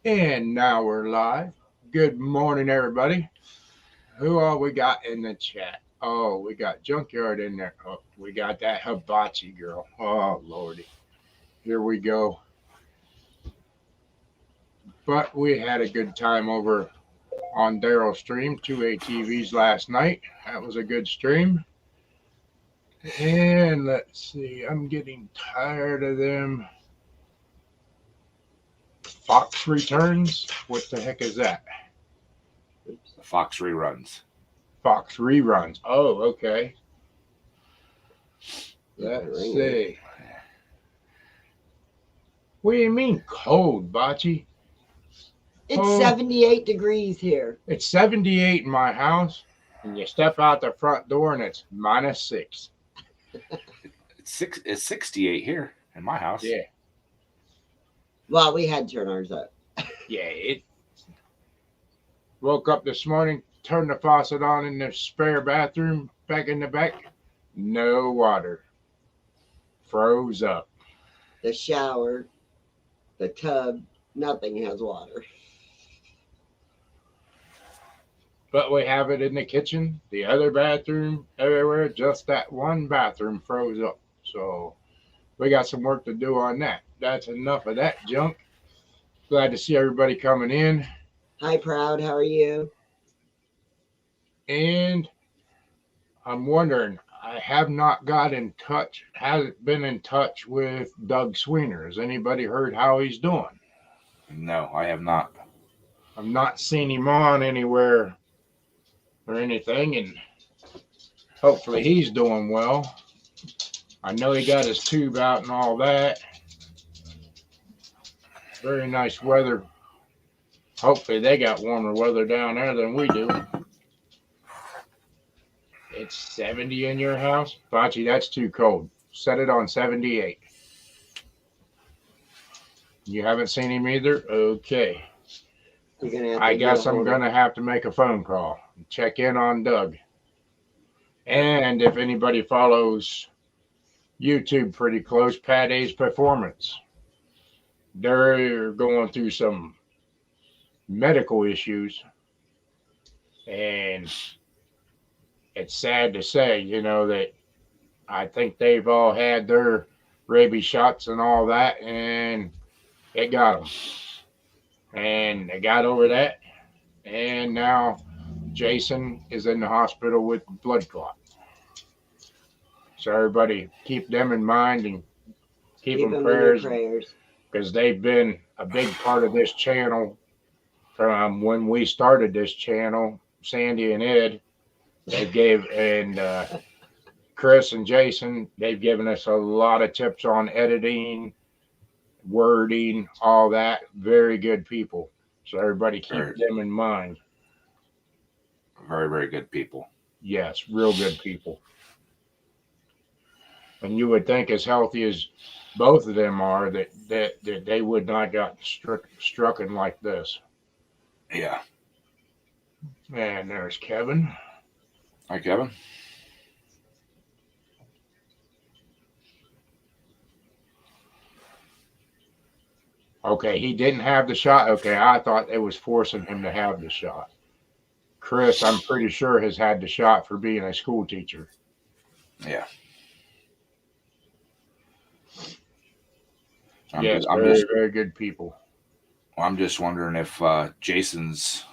And now we're live. Good morning, everybody. Who all we got in the chat? Oh, we got Junkyard in there. Oh, we got that hibachi girl. Oh, Lordy. Here we go. But we had a good time over on Daryl's stream, 2ATVs last night. That was a good stream. And let's see, I'm getting tired of them. Fox Returns? What the heck is that? Fox reruns. Fox Reruns. Oh, okay. Let's see. What do you mean cold, Bocce? It's 78 degrees here. It's 78 in my house, and you step out the front door and it's -6. It's 68 here in my house. Yeah. Well, we had to turn ours up. Yeah, it woke up this morning, turned the faucet on in the spare bathroom back in the back. No water. Froze up. The shower, the tub, nothing has water. But we have it in the kitchen, the other bathroom, everywhere. Just that one bathroom froze up. So we got some work to do on that. That's enough of that junk. Glad to see everybody coming in. Hi, Proud. How are you? And I'm wondering, I have not got in touch, hasn't been in touch with Doug Sweener. Has anybody heard how he's doing? No, I have not. I've not seen him on anywhere or anything, and hopefully he's doing well. I know he got his tube out and all that. Very nice weather. Hopefully they got warmer weather down there than we do. It's 70 in your house? Bocce, that's too cold. Set it on 78. You haven't seen him either? Okay. I guess I'm going to have to make a phone call and check in on Doug. And if anybody follows YouTube pretty close, Pat A's Performance, they're going through some medical issues. And it's sad to say, that I think they've all had their rabies shots and all that, and it got them. And they got over that. And now Jason is in the hospital with blood clot. So everybody keep them in mind and keep them prayers. Because they've been a big part of this channel from when we started this channel. Sandy and Ed, and Chris and Jason, they've given us a lot of tips on editing, wording, all that. Very good people. So everybody keep them in mind. Very, very good people. Yes, real good people. And you would think, as healthy as both of them are, that they would not got strucken like this. Yeah. And there's Kevin. Hi, Kevin. Okay, he didn't have the shot. Okay, I thought it was forcing him to have the shot. Chris, I'm pretty sure, has had the shot for being a school teacher. Yeah. Yes, very good people. I'm just wondering if Jason's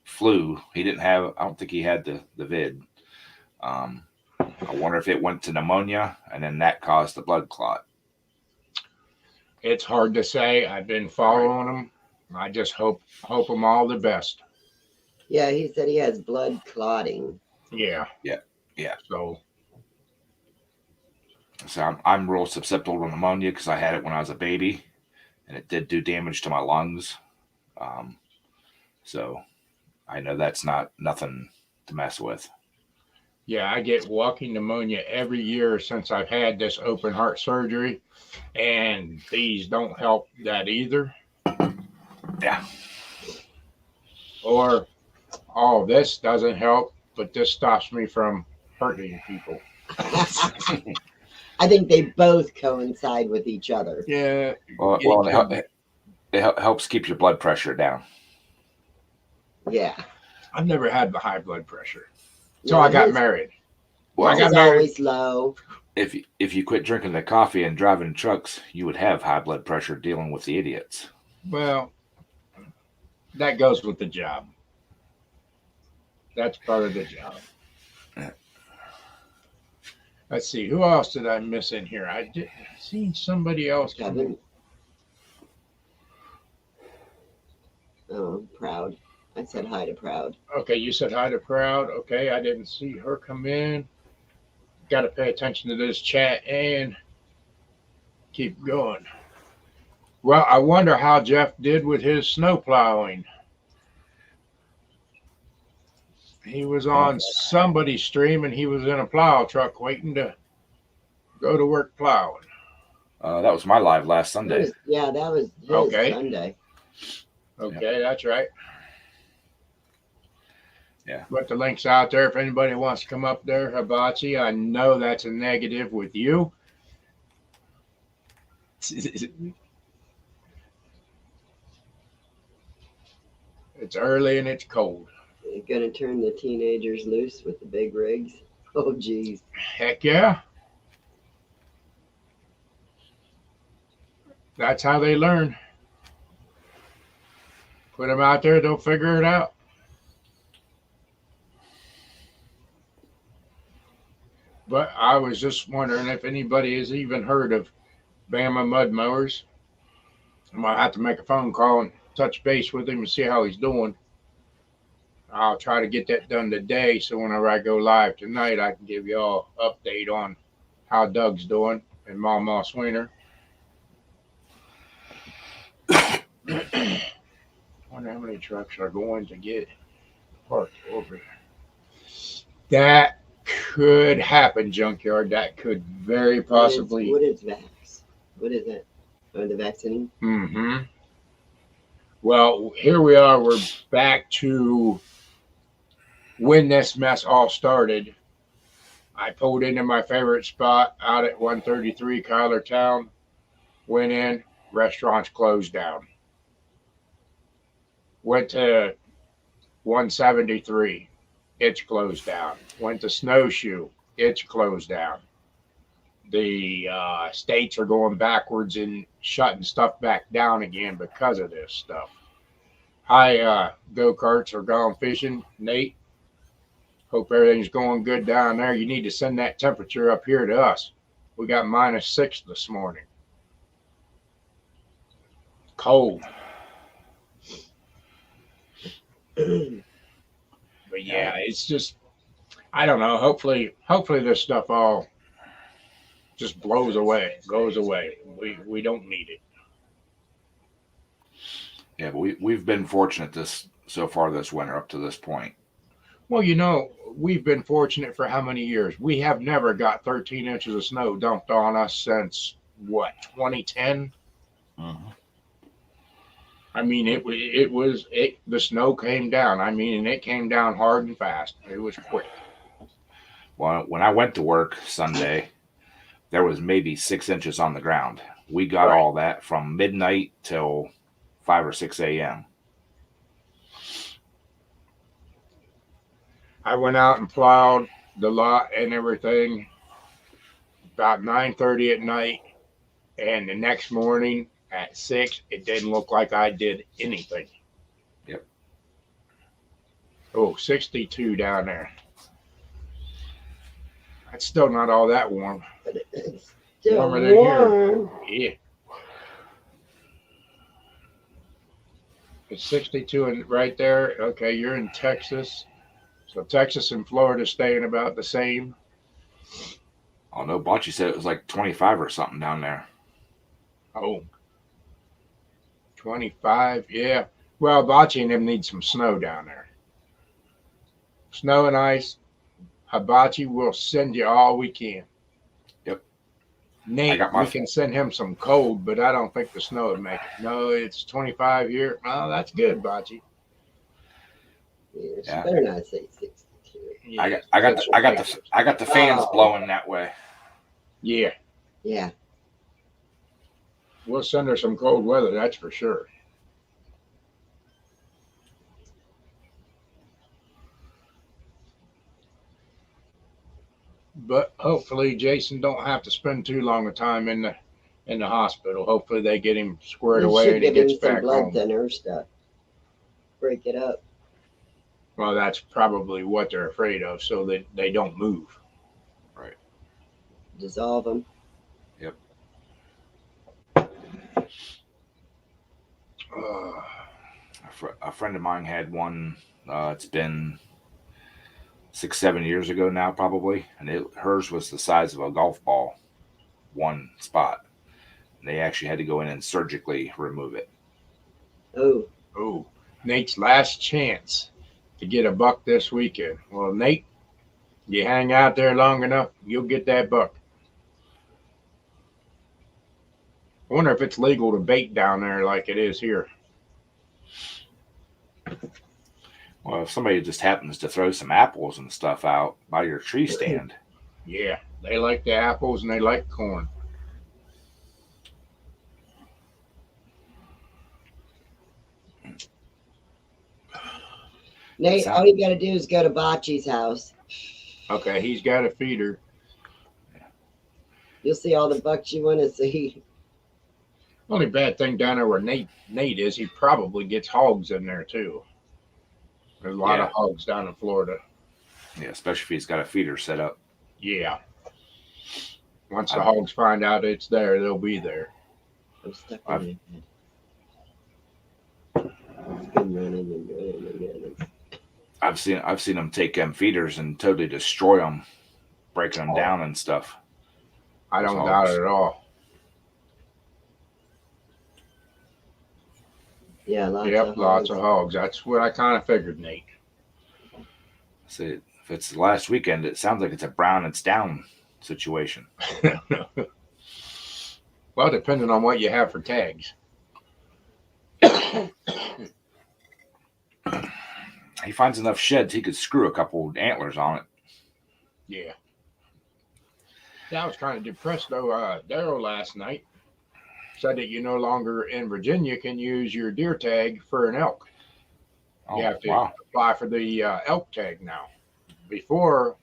flu, he didn't have, I don't think he had the vid. I wonder if it went to pneumonia and then that caused the blood clot. It's hard to say. I've been following him. I just hope him all the best. Yeah, he said he has blood clotting. Yeah. So I'm real susceptible to pneumonia because I had it when I was a baby, and it did do damage to my lungs. So I know that's nothing to mess with. Yeah, I get walking pneumonia every year since I've had this open heart surgery, and these don't help that either. Yeah. Or all this doesn't help, but this stops me from hurting people. I think they both coincide with each other. Yeah. Well, helps keep your blood pressure down. Yeah. I've never had the high blood pressure until No, I got his- married. Well, I his got is married. always low. if you quit drinking the coffee and driving trucks, you would have high blood pressure dealing with the idiots. Well, that goes with the job. That's part of the job. Yeah. Let's see, who else did I miss in here? I seen somebody else. Kevin. Oh, I'm proud. I said hi to Proud. Okay, you said hi to Proud. Okay, I didn't see her come in. Got to pay attention to this chat and keep going. Well, I wonder how Jeff did with his snow plowing. He was on somebody's stream and he was in a plow truck waiting to go to work plowing. That was my live last That Sunday. was, yeah, that was his Okay. Sunday. Okay, that's right. Yeah. Put the links out there if anybody wants to come up there. Hibachi, I know that's a negative with you. It's early and it's cold. You're gonna turn the teenagers loose with the big rigs. Oh, geez. Heck yeah. That's how they learn. Put them out there, they'll figure it out. But I was just wondering if anybody has even heard of Bama mud mowers. I might have to make a phone call and touch base with him and see how he's doing. I'll try to get that done today, so whenever I go live tonight, I can give you all update on how Doug's doing and Mama Sweener. Wonder how many trucks are going to get parked over there. That could happen, Junkyard. That could very possibly. What is Vax? What is that? Oh, the vaccine? Mm-hmm. Well, here we are. We're back to when this mess all started. I pulled into my favorite spot out at 133 Kyler Town. Went in, restaurants closed down. Went to 173, it's closed down. Went to Snowshoe, it's closed down. The states are going backwards and shutting stuff back down again because of this stuff. Hi, go-karts are gone fishing. Nate, hope everything's going good down there. You need to send that temperature up here to us. We got -6 this morning. Cold. But yeah, it's just, I don't know. Hopefully this stuff all just blows away, goes away. We don't need it. Yeah, but we've been fortunate so far this winter up to this point. Well, you know, we've been fortunate for how many years? We have never got 13 inches of snow dumped on us since what, 2010? Mm-hmm. I mean, the snow came down. I mean, and it came down hard and fast. It was quick. Well, when I went to work Sunday, there was maybe 6 inches on the ground. We got Right. all that from midnight till 5 or 6 a.m. I went out and plowed the lot and everything about 9:30 at night, and the next morning at 6, it didn't look like I did anything. Yep. Oh, 62 down there. That's still not all that warm. But it's still Warmer than here. warm. Yeah. It's 62 and right there. Okay, you're in Texas. So Texas and Florida staying about the same. Oh no, Bocce said it was like 25 or something down there. Oh. 25, yeah. Well, Bocce and them need some snow down there. Snow and ice. Hibachi will send you all we can. Yep. Nate, we can send him some cold, but I don't think the snow would make it. No, it's 25 here. Oh, that's good, Bocce. Yeah. Better not say 62. Yeah, I got the fans blowing that way. Yeah. Yeah. We'll send her some cold weather, that's for sure. But hopefully Jason don't have to spend too long a time in the hospital. Hopefully they get him squared They away should and he give him gets some back blood home. thinners to break it up. Well, that's probably what they're afraid of, so that they don't move. Right. Dissolve them. Yep. A friend of mine had one. It's been 6, 7 years ago now, probably, and hers was the size of a golf ball, one spot. And they actually had to go in and surgically remove it. Oh, Oh, Nate's last chance to get a buck this weekend. Well, Nate, you hang out there long enough, you'll get that buck. I wonder if it's legal to bait down there like it is here. Well, if somebody just happens to throw some apples and stuff out by your tree stand, Yeah, they like the apples and they like corn. Nate, all you got to do is go to Bocce's house. Okay, he's got a feeder. You'll see all the bucks you want to see. Only bad thing down there where Nate is, he probably gets hogs in there too. There's a lot of hogs down in Florida. yeah, especially if he's got a feeder set up. Yeah. Once the hogs find out it's there, they'll be there. I'm stuck in my head. It's been running and running and running. I've seen them take them feeders and totally destroy them, breaking them down and stuff. I don't doubt it at all. Yeah, lots of hogs. That's what I kind of figured, Nate. See, if it's the last weekend, it sounds like it's a brown it's down situation. Well, depending on what you have for tags. He finds enough sheds, he could screw a couple antlers on it. Yeah. I was kind of depressed though. Daryl last night said that you no longer in Virginia can use your deer tag for an elk. You have to apply for the elk tag now. Before,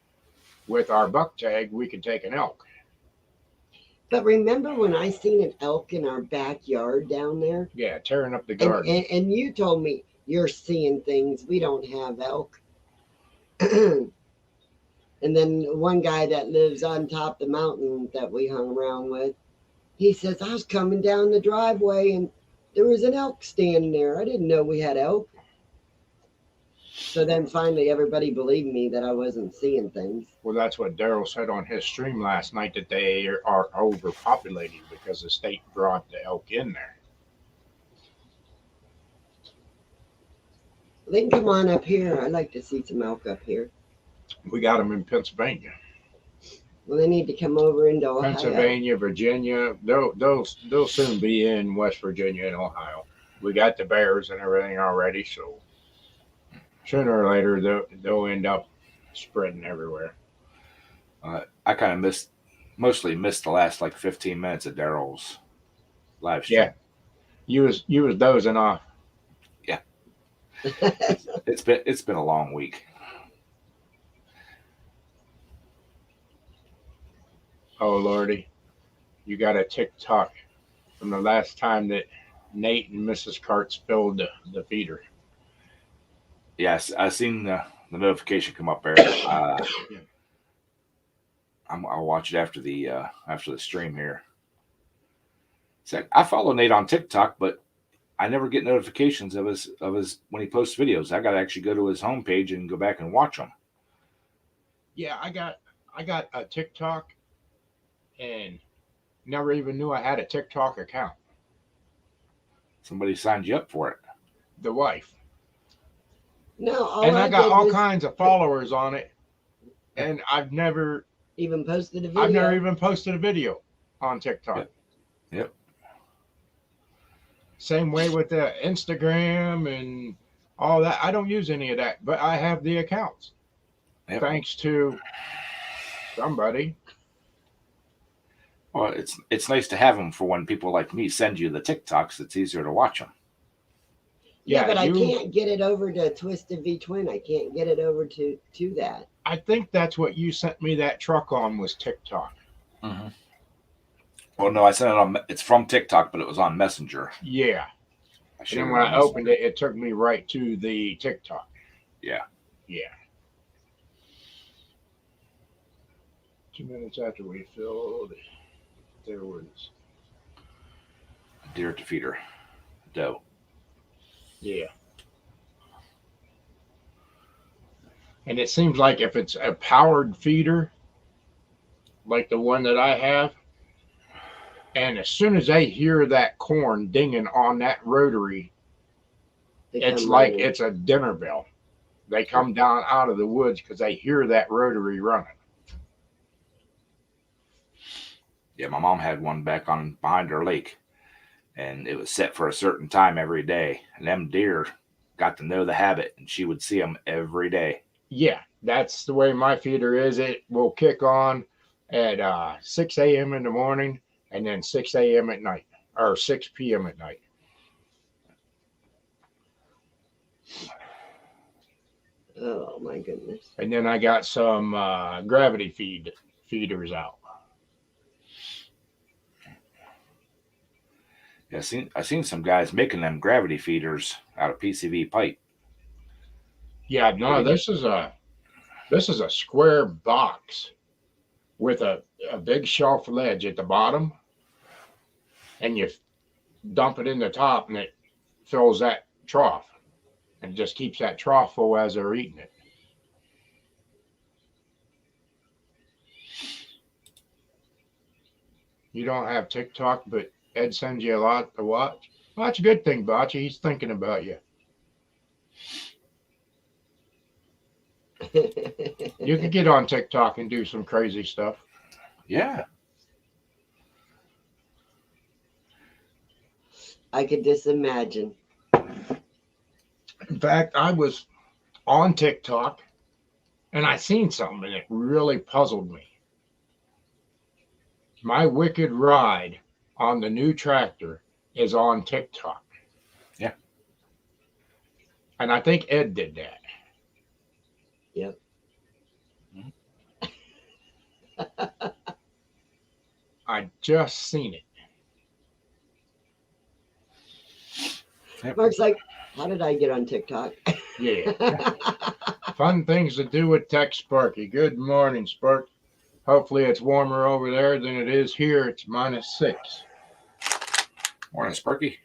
with our buck tag, we could take an elk. But remember when I seen an elk in our backyard down there? Yeah, tearing up the garden. And you told me you're seeing things. We don't have elk. And then one guy that lives on top of the mountain that we hung around with, he says, I was coming down the driveway and there was an elk standing there. I didn't know we had elk. So then finally everybody believed me that I wasn't seeing things. Well, that's what Daryl said on his stream last night, that they are overpopulated because the state brought the elk in there. They can come on up here. I'd like to see some elk up here. We got them in Pennsylvania. Well, they need to come over into Ohio. Pennsylvania, Virginia. They'll soon be in West Virginia and Ohio. We got the bears and everything already, so sooner or later they'll end up spreading everywhere. I kind of mostly missed the last like 15 minutes of Daryl's live stream. Yeah, you was dozing off. Yeah, it's been a long week. Oh Lordy, you got a TikTok from the last time that Nate and Mrs. Cart spilled the feeder. Yes, I seen the notification come up there. I'll watch it after the stream here. So I follow Nate on TikTok, but I never get notifications of his when he posts videos. I got to actually go to his homepage and go back and watch them. Yeah, I got a TikTok and never even knew I had a TikTok account. Somebody signed you up for it. The wife. No, and I got all kinds of followers on it, and I've never even posted a video. I've never even posted a video on TikTok. Yep. Same way with the Instagram and all that. I don't use any of that, but I have the accounts. Yep. Thanks to somebody. Well, it's nice to have them for when people like me send you the TikToks. It's easier to watch them. Yeah, but I you. can't get it over to Twisted V Twin. I can't get it over to that. I think that's what you sent me that truck on was TikTok. Mm-hmm. Well, no, I sent it on. It's from TikTok, but it was on Messenger. Yeah. I And then when I opened it, it took me right to the TikTok. Yeah. Yeah. 2 minutes after we filled, there was. Deer to feeder. Doe. Yeah. And it seems like if it's a powered feeder, like the one that I have, and as soon as they hear that corn dinging on that rotary, it's like it's a dinner bell. They come down out of the woods because they hear that rotary running. Yeah, my mom had one back on behind her lake, and it was set for a certain time every day. And them deer got to know the habit, and she would see them every day. Yeah, that's the way my feeder is. It will kick on at 6 a.m. in the morning and then 6 a.m. at night, or 6 p.m. at night. Oh my goodness. And then I got some gravity feeders out. Yeah, I seen some guys making them gravity feeders out of PCV pipe. Yeah, no, this is a square box with a big shelf ledge at the bottom, and you dump it in the top, and it fills that trough, and just keeps that trough full as they're eating it. You don't have TikTok, but Ed sends you a lot to watch. Well, that's a good thing, Bocce. He's thinking about you. You could get on TikTok and do some crazy stuff. Yeah. I could just imagine. In fact, I was on TikTok and I seen something and it really puzzled me. My wicked ride on the new tractor is on TikTok. Yeah. And I think Ed did that. Yep. I just seen it. Yep. Mark's like, how did I get on TikTok? Yeah. Fun things to do with Tech Sparky. Good morning, Spark. Hopefully it's warmer over there than it is here. It's -6. Morning, Sparky.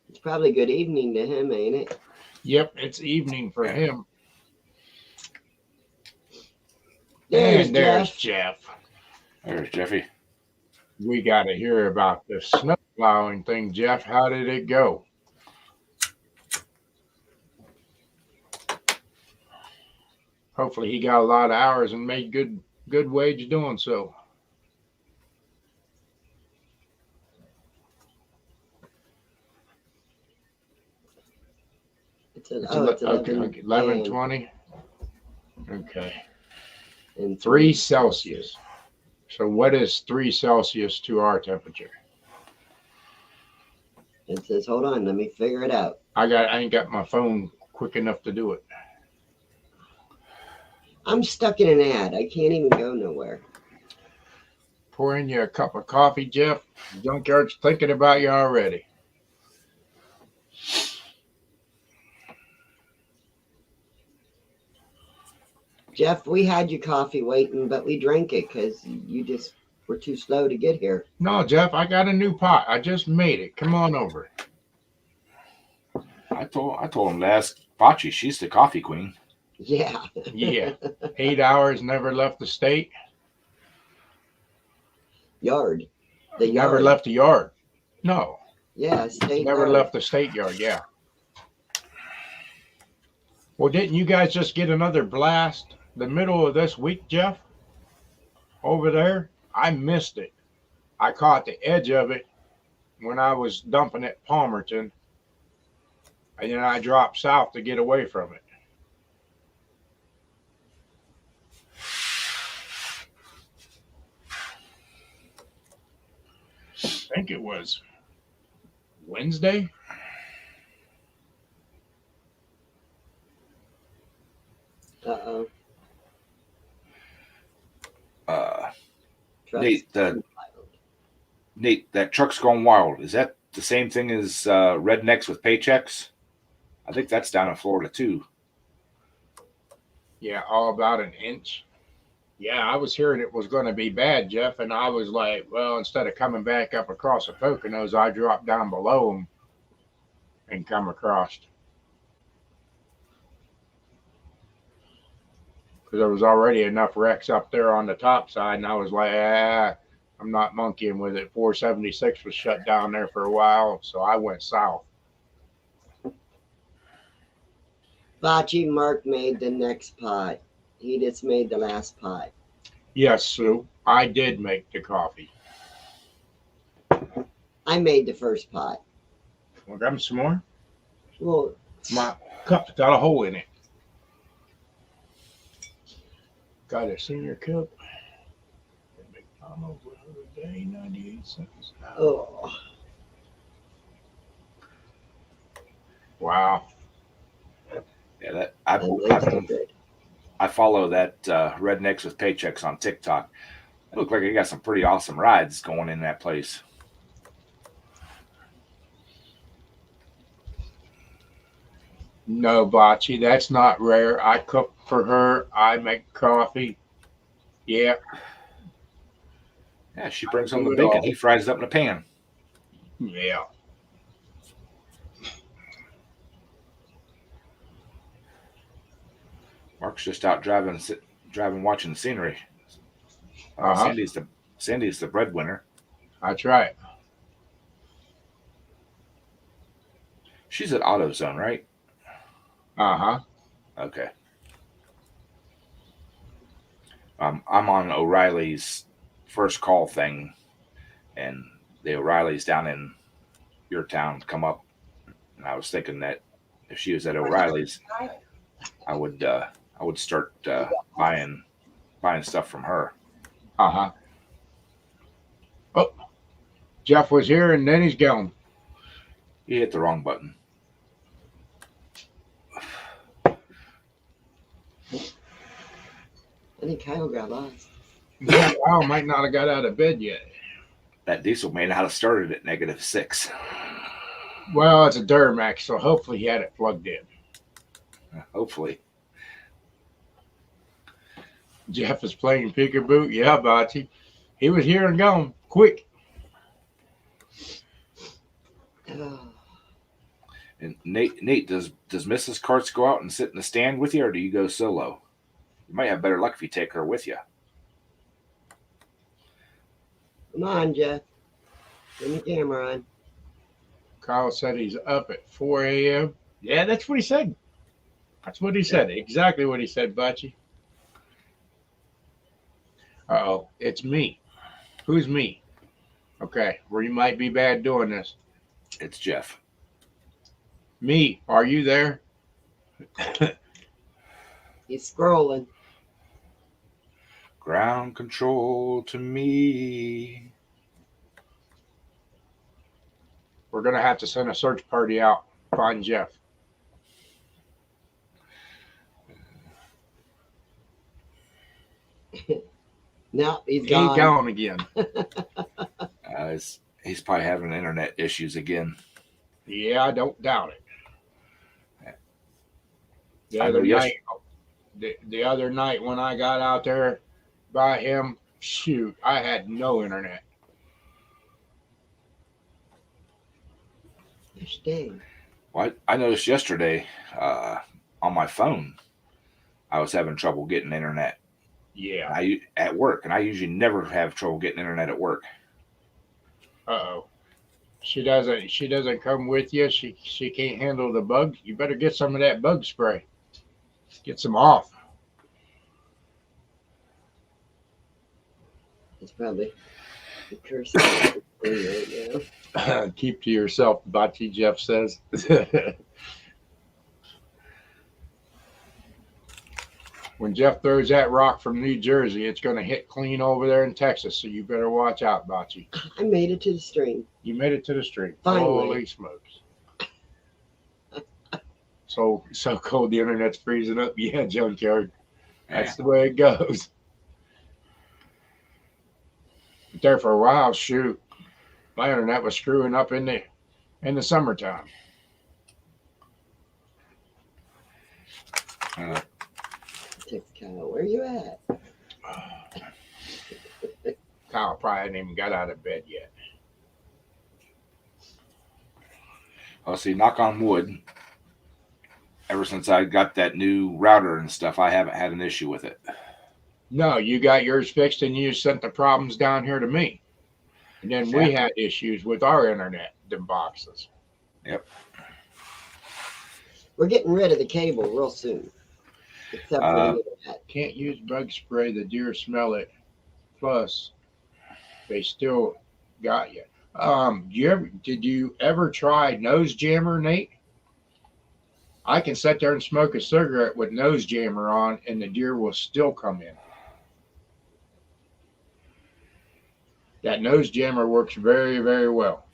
It's probably good evening to him, ain't it? Yep, it's evening for him. There's Jeff. There's Jeffy. We got to hear about the snow plowing thing, Jeff. How did it go? Hopefully he got a lot of hours and made good wage doing so. It's 11:20. Okay. And 3 Celsius. So what is 3 Celsius to our temperature? It says, hold on, let me figure it out. I ain't got my phone quick enough to do it. I'm stuck in an ad. I can't even go nowhere. Pouring you a cup of coffee, Jeff. Junkyard's thinking about you already. Jeff, we had your coffee waiting, but we drank it because you just were too slow to get here. No, Jeff, I got a new pot. I just made it. Come on over. I told him to ask Bocce. She's the coffee queen. Yeah. Yeah. 8 hours, never left the state. Yard. Never left the yard. No. Yeah, state Never yard. left the state yard, yeah. Well, didn't you guys just get another blast the middle of this week, Jeff? Over there? I missed it. I caught the edge of it when I was dumping at Palmerton. And then I dropped south to get away from it. I think it was Wednesday. Nate, that truck's gone wild. Is that the same thing as Rednecks with Paychecks? I think that's down in Florida too. Yeah, all about an inch. Yeah, I was hearing it was going to be bad, Jeff, and I was like, well, instead of coming back up across the Poconos, I dropped down below them and come across. Because there was already enough wrecks up there on the top side, and I was like, I'm not monkeying with it. 476 was shut down there for a while, so I went south. Bocce, Mark made the next pot. He just made the last pot. Yes, Sue, I did make the coffee. I made the first pot. Want to grab some more? Well, My cup's got a hole in it. Got a senior cup. McDonald's a day, 98 cents. oh, Wow. Yeah, that good. I follow that Rednecks with Paychecks on TikTok. It looked like they got some pretty awesome rides going in that place. No, Bocce, that's not rare. I cook for her. I make coffee. Yeah. Yeah, she brings home do the it bacon. all. He fries it up in a pan. Yeah. Mark's just out driving, watching the scenery. Uh-huh. Sandy's the breadwinner. That's right. She's at AutoZone, right? Uh-huh. Okay. I'm on O'Reilly's first call thing, and the O'Reilly's down in your town come up, and I was thinking that if she was at O'Reilly's, I would start buying stuff from her. Uh-huh. Oh, Jeff was here and then he's gone. He hit the wrong button. I think Kyle got lost. Yeah, Kyle might not have got out of bed yet. That diesel may not have started at -6. Well, it's a Duramax, so hopefully he had it plugged in. Hopefully. Jeff is playing peekaboo. Yeah, Bocce. He was here and gone quick. Oh, And Nate, does Mrs. Karts go out and sit in the stand with you, or do you go solo? You might have better luck if you take her with you. come on, Jeff. Turn the camera on. Kyle said he's up at 4 a.m. Yeah, that's what he said. That's what he said. Exactly what he said, Bocce. Uh-oh, it's me. Who's me? Okay, well, you might be bad doing this. It's Jeff. Me, are you there? He's scrolling. Ground control to me. We're going to have to send a search party out. Find Jeff. No, he's He's gone. gone again. He's probably having internet issues again. Yeah, I don't doubt it. The I know other night, the other night when I got out there by him, shoot, I had no internet. Interesting. Well, I noticed yesterday on my phone, I was having trouble getting internet. Yeah. At work, and I usually never have trouble getting internet at work. Uh-oh. She doesn't come with you. She can't handle the bugs. You better get some of that bug spray. Get some off. It's probably the curse right now. Keep to yourself, Bocce, Jeff says. When Jeff throws that rock from New Jersey, it's going to hit clean over there in Texas, so you better watch out, Bocce. I made it to the stream. You made it to the street. Finally. Holy smokes. So cold the internet's freezing up. Yeah, junkyard. That's the way it goes. But there for a while, shoot, my internet was screwing up in the summertime. Text Kyle, where you at? Kyle probably hadn't even got out of bed yet. Well, see, knock on wood. Ever since I got that new router and stuff, I haven't had an issue with it. No, you got yours fixed and you sent the problems down here to me. And then we had issues with our internet, them boxes. Yep. We're getting rid of the cable real soon. Except for the internet. Can't use bug spray. The deer smell it. Plus, they still got you. Did you ever try Nose Jammer, Nate? I can sit there and smoke a cigarette with Nose Jammer on, and the deer will still come in. That Nose Jammer works very, very well.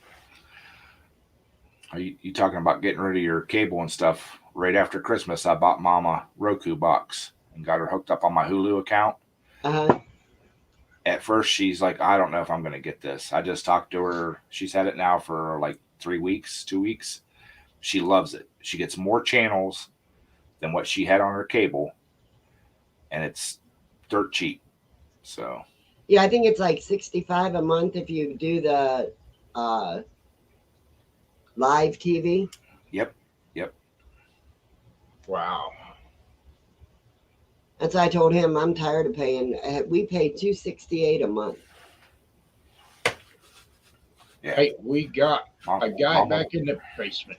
Are you talking about getting rid of your cable and stuff? Right after Christmas, I bought Mom a Roku box and got her hooked up on my Hulu account. At first, she's like, I don't know if I'm going to get this. I just talked to her. She's had it now for like 3 weeks, 2 weeks. She loves it. She gets more channels than what she had on her cable, and it's dirt cheap. So, yeah, I think it's like $65 a month if you do the live TV. Yep. Wow. That's why I told him I'm tired of paying. We pay $268 a month. Yeah. Hey, we got a guy back in the basement.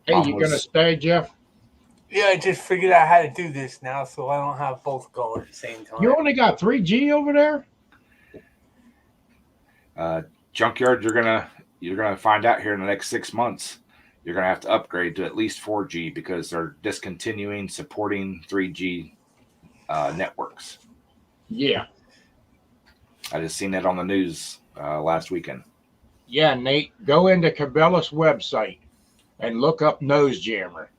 Hey, you gonna stay, Jeff? Yeah, I just figured out how to do this now, so I don't have both going at the same time. You only got 3G over there? Junkyard, you're gonna find out here in the next 6 months. You're gonna have to upgrade to at least 4G because they're discontinuing supporting 3G networks. Yeah. I just seen that on the news last weekend. Yeah, Nate, go into Cabela's website and look up Nose Jammer.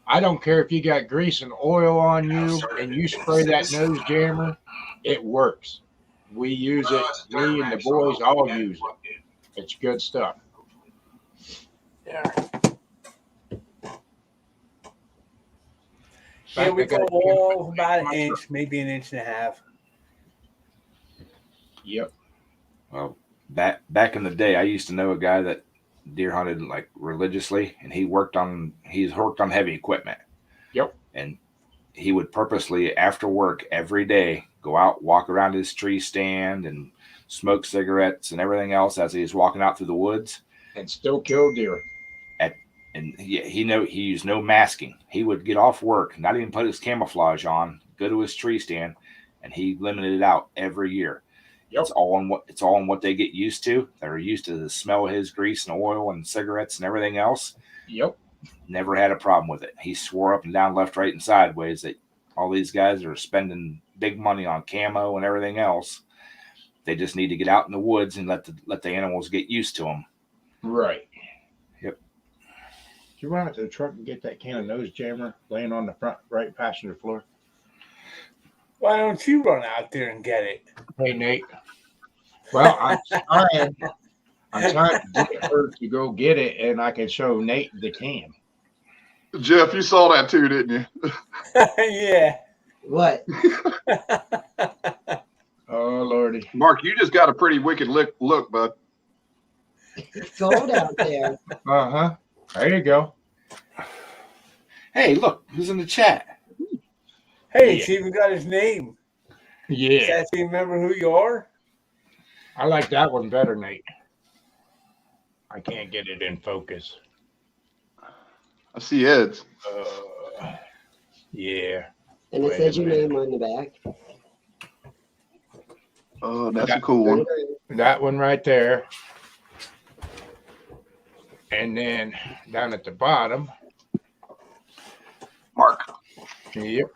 I don't care if you got grease and oil on you and you spray that Nose Jammer, it works. We use it. Me and the boys all use it. It's good stuff. Yeah. Yeah, we go all about an inch, maybe an inch and a half. Yep. Well, back in the day, I used to know a guy that deer hunted like religiously, and he's worked on heavy equipment. Yep. And he would purposely, after work every day, go out, walk around his tree stand and smoke cigarettes and everything else as he's walking out through the woods. And still kill deer. And he used no masking. He would get off work, not even put his camouflage on, go to his tree stand, and he limited it out every year. Yep. It's all in what they get used to. They're used to the smell of his grease and oil and cigarettes and everything else. Yep. Never had a problem with it. He swore up and down, left, right, and sideways that all these guys are spending big money on camo and everything else. They just need to get out in the woods and let the animals get used to them. Right. Yep. Did you run out to the truck and get that can of Nose Jammer laying on the front right passenger floor? Why don't you run out there and get it? Hey, Nate. Well, I'm trying to get her to go get it, and I can show Nate the can. Jeff, you saw that too, didn't you? Yeah. What? Oh, Lordy. Mark, you just got a pretty wicked look, bud. It's cold out there. Uh-huh. There you go. Hey, look, who's in the chat? Hey, it's even got his name. Yeah. Does he remember who you are? I like that one better, Nate. I can't get it in focus. I see Ed's. Yeah. And it says your name on the back. Oh, that's a cool one. That one right there. And then down at the bottom. Mark. Yep.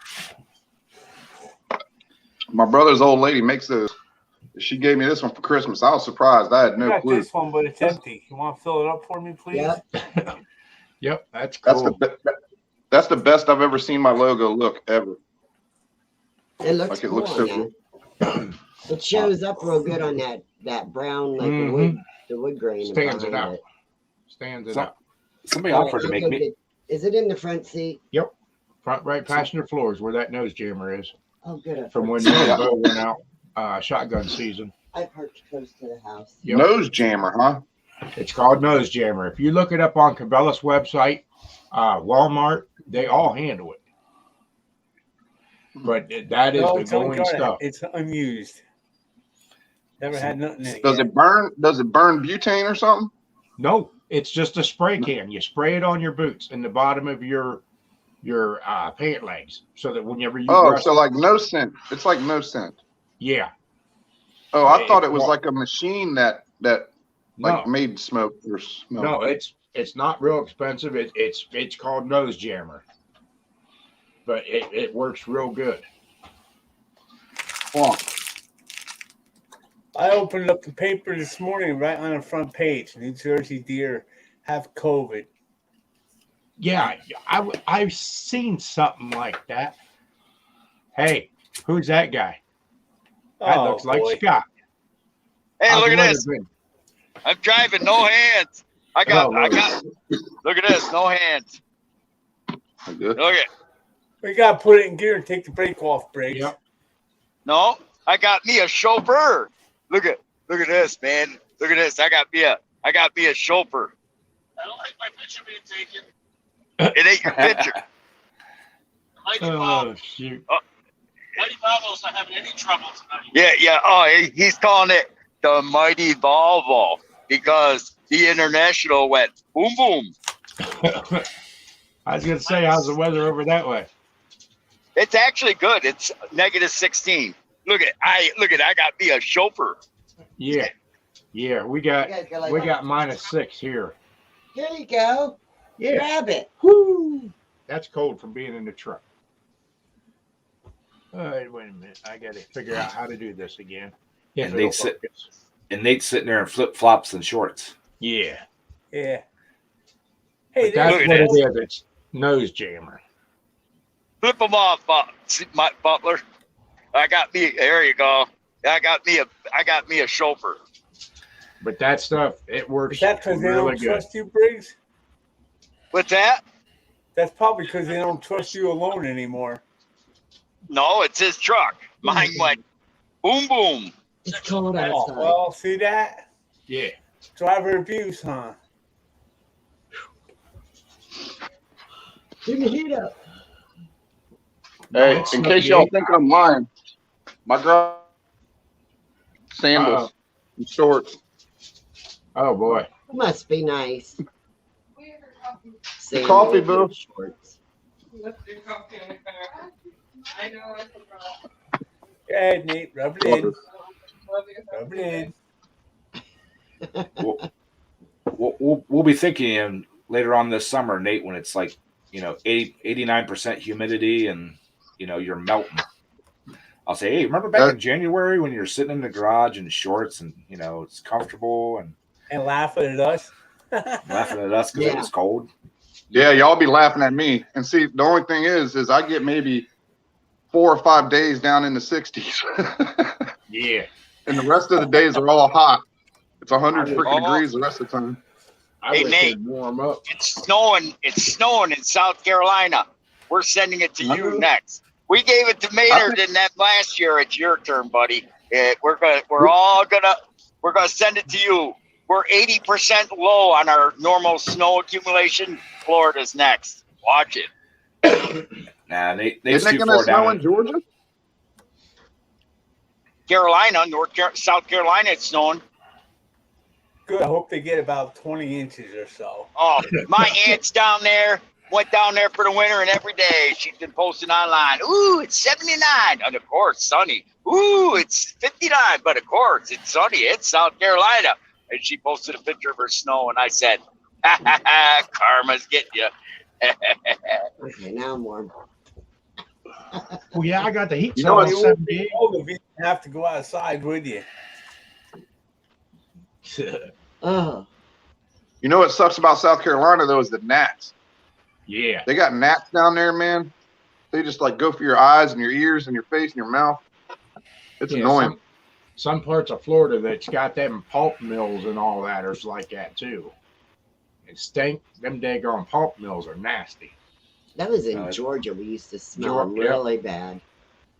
My brother's old lady makes those. She gave me this one for Christmas. I was surprised. I had no got clue. this one, but it's empty. You want to fill it up for me, please? Yeah. Yep, that's cool. That's the best I've ever seen my logo look ever. It looks Like it cool looks so on cool. It shows up real good on that brown, like the wood grain. Stands it behind out. Stands it So- out. Somebody Oh, offered to how make big me. did- Is it in the front seat? Front right passenger floor is where that nose jammer is. Oh, good. From when Yeah. me and Bo went out shotgun season. I parked close to the house. Yep. Nose jammer, huh? It's called nose jammer. If you look it up on Cabela's website, Walmart, they all handle it. But that is No, the it's only going got stuff. It's unused. Never had nothing in it. Does yet. it burn? Does it burn butane or something? No, it's just a spray can. You spray it on your boots in the bottom of your pant legs, so that whenever you Oh, brush, so like no scent. It's like no scent. yeah, Oh, I It- thought it was like a machine that like no, made smoke or smell. no, it's not real expensive. It's called nose jammer, but it works real good. Huh. I opened up the paper this morning, right on the front page. New Jersey deer have COVID. Yeah, I've seen something like that. Hey, who's that guy? That Oh, looks like boy. Scott. Hey, How's look the at weather this. been? I'm driving, no hands. I got, look at this, no hands. Good. Look at, We got to put it in gear and take the brake off, Briggs. Yep. no, I got me a chauffeur. Look at this, man. Look at this. I got me a chauffeur. I don't like my picture being taken. It ain't your picture. Mighty Oh Bob, shoot! Mighty Bravo's not having any trouble tonight. Yeah. Oh, he's calling it the Mighty Volvo because the International went boom, boom. I was gonna say, how's the weather over that way? It's actually good. It's -16. Look at, I got me a chauffeur. Yeah, we You got guys go like, -6 here. Here you go. Yeah, Grab it. whoo! That's cold from being in the truck. All right, wait a minute. I got to figure out how to do this again. If And it'll they sit- focus. And Nate's sitting there in flip flops and shorts. Yeah, Yeah. Hey, but that's look at what this. it is. It's nose jammer. Flip them off, my Butler. I got me. There you go. I got me a chauffeur. But that stuff, it works is that because they really don't good. trust you, Briggs? What's that? That's probably because they don't trust you alone anymore. No, it's his truck. Mine went boom, boom. It's cold Oh, outside. well, see that? Yeah. Driver abuse, huh? Turn the heat up. Hey, That's in case y'all think I'm lying, my girl sandals and shorts. Oh boy. It must be nice. The coffee, boo. Shorts. Go ahead, Nate. Rub it in. Rub it in. We'll be thinking later on this summer, Nate, when it's like, 89% humidity and, you're melting. I'll say, hey, remember back in January when you're sitting in the garage in shorts and, it's comfortable and And laughing at us. laughing at us because it Yeah. was cold? Yeah, y'all be laughing at me. And see, the only thing is I get maybe 4 or 5 days down in the 60s. Yeah. And the rest of the days are all hot. It's 100 freaking Oh. degrees the rest of the time. I Hey, wish Nate. it'd warm up. It's snowing in South Carolina. We're sending it to you next. We gave it to Maynard in that last year. It's your turn, buddy. We're gonna send it to you. We're 80% low on our normal snow accumulation. Florida's next. Watch it. Nah, Nate's Isn't it too going far to snow down. in Georgia? Carolina, South Carolina, it's snowing. Good. I hope they get about 20 inches or so. Oh, my aunt's down there. Went down there for the winter, and every day she's been posting online. Ooh, it's 79, and of course sunny. Ooh, it's 59, but of course it's sunny. It's South Carolina, and she posted a picture of her snow, and I said, "Ha ha ha, karma's getting you." Okay, now I'm warm. Well, yeah, I got the heat You know on what's- 78. Oh, if you didn't have to go outside, would you? Oh, You know what sucks about South Carolina, though, is the gnats. Yeah. They got gnats down there, man. They just like go for your eyes and your ears and your face and your mouth. It's Yeah, annoying. some parts of Florida that's got them pulp mills and all that are like that too. It stink. Them daggone pulp mills are nasty. That was in Georgia. We used to smell Georgia, yeah. really bad.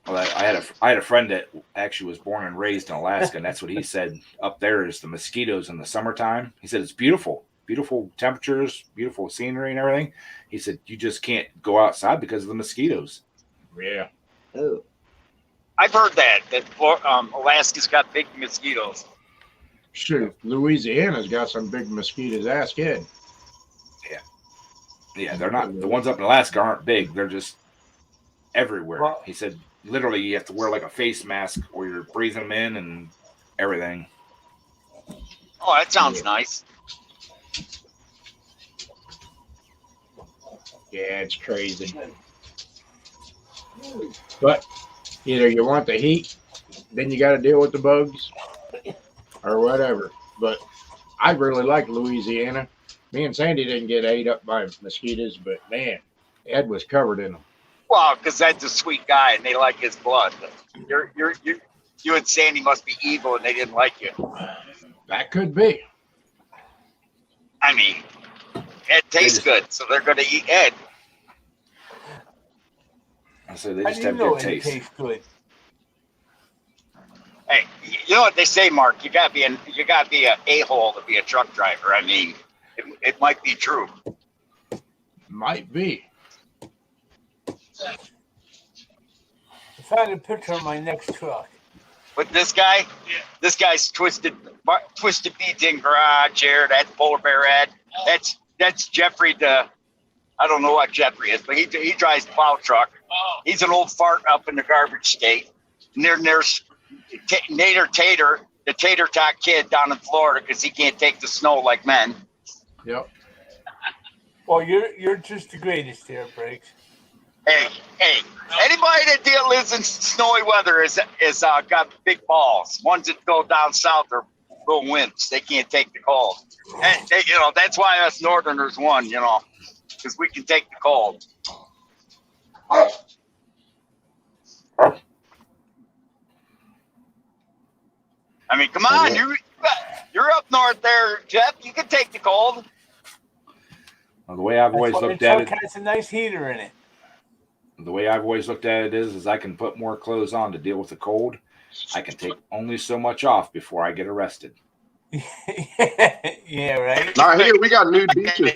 Well, I had a friend that actually was born and raised in Alaska, and that's what he said. Up there is the mosquitoes in the summertime. He said it's beautiful, beautiful temperatures, beautiful scenery, and everything. He said you just can't go outside because of the mosquitoes. Yeah. Oh, I've heard that Alaska's got big mosquitoes. Shoot, Louisiana's got some big mosquitoes. Ask Ed. Yeah, they're not, the ones up in Alaska aren't big. They're just everywhere. Well- He said literally you have to wear like a face mask or you're breathing them in and everything. Oh, that sounds nice. Yeah, it's crazy. But either you want the heat, then you got to deal with the bugs, or whatever. But I really like Louisiana. Me and Sandy didn't get ate up by mosquitoes, but man, Ed was covered in them. Well, because Ed's a sweet guy and they like his blood. You and Sandy must be evil and they didn't like you. That could be. I mean, Ed tastes good, so they're going to eat Ed. I said they How just do you have know good it taste. tastes good? Hey, you know what they say, Mark? You gotta be an a-hole to be a truck driver. I mean, it might be true. Might be. I found a picture of my next truck. But this guy's twisted beating garage here. That polar bear Ed. That's Jeffrey. I don't know what Jeffrey is, but he drives plow truck. He's an old fart up in the garbage state. And there's Nader Tater, the tater tot kid down in Florida, because he can't take the snow like men. Yep. Well, you're just the greatest there, Briggs. Hey, anybody that lives in snowy weather is got big balls. Ones that go down south are little wimps. They can't take the cold. And that's why us Northerners won. Because we can take the cold. I mean, come on, you're up north there, Jeff. You can take the cold. Well, the way I've always That's why looked the at truck it, has a nice heater in it. the way I've always looked at it is I can put more clothes on to deal with the cold. I can take only so much off before I get arrested. Yeah, right. Not here. We got nude beaches.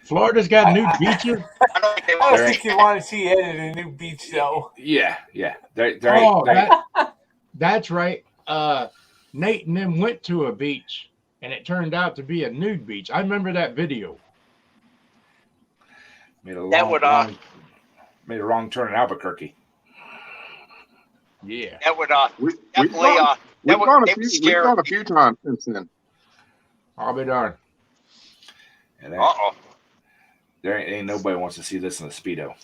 Florida's got nude beaches. I don't think they I want don't think you want to see Ed at a new beach, though. Yeah. There Oh, ain't, that's right. Nate and them went to a beach, and it turned out to be a nude beach. I remember that video. made a That long, would, wrong, made a wrong turn in Albuquerque. Yeah. that would We've definitely gone, that we've gone would scare a few times since then. I'll be darned. And Uh-oh. there ain't nobody wants to see this in a Speedo.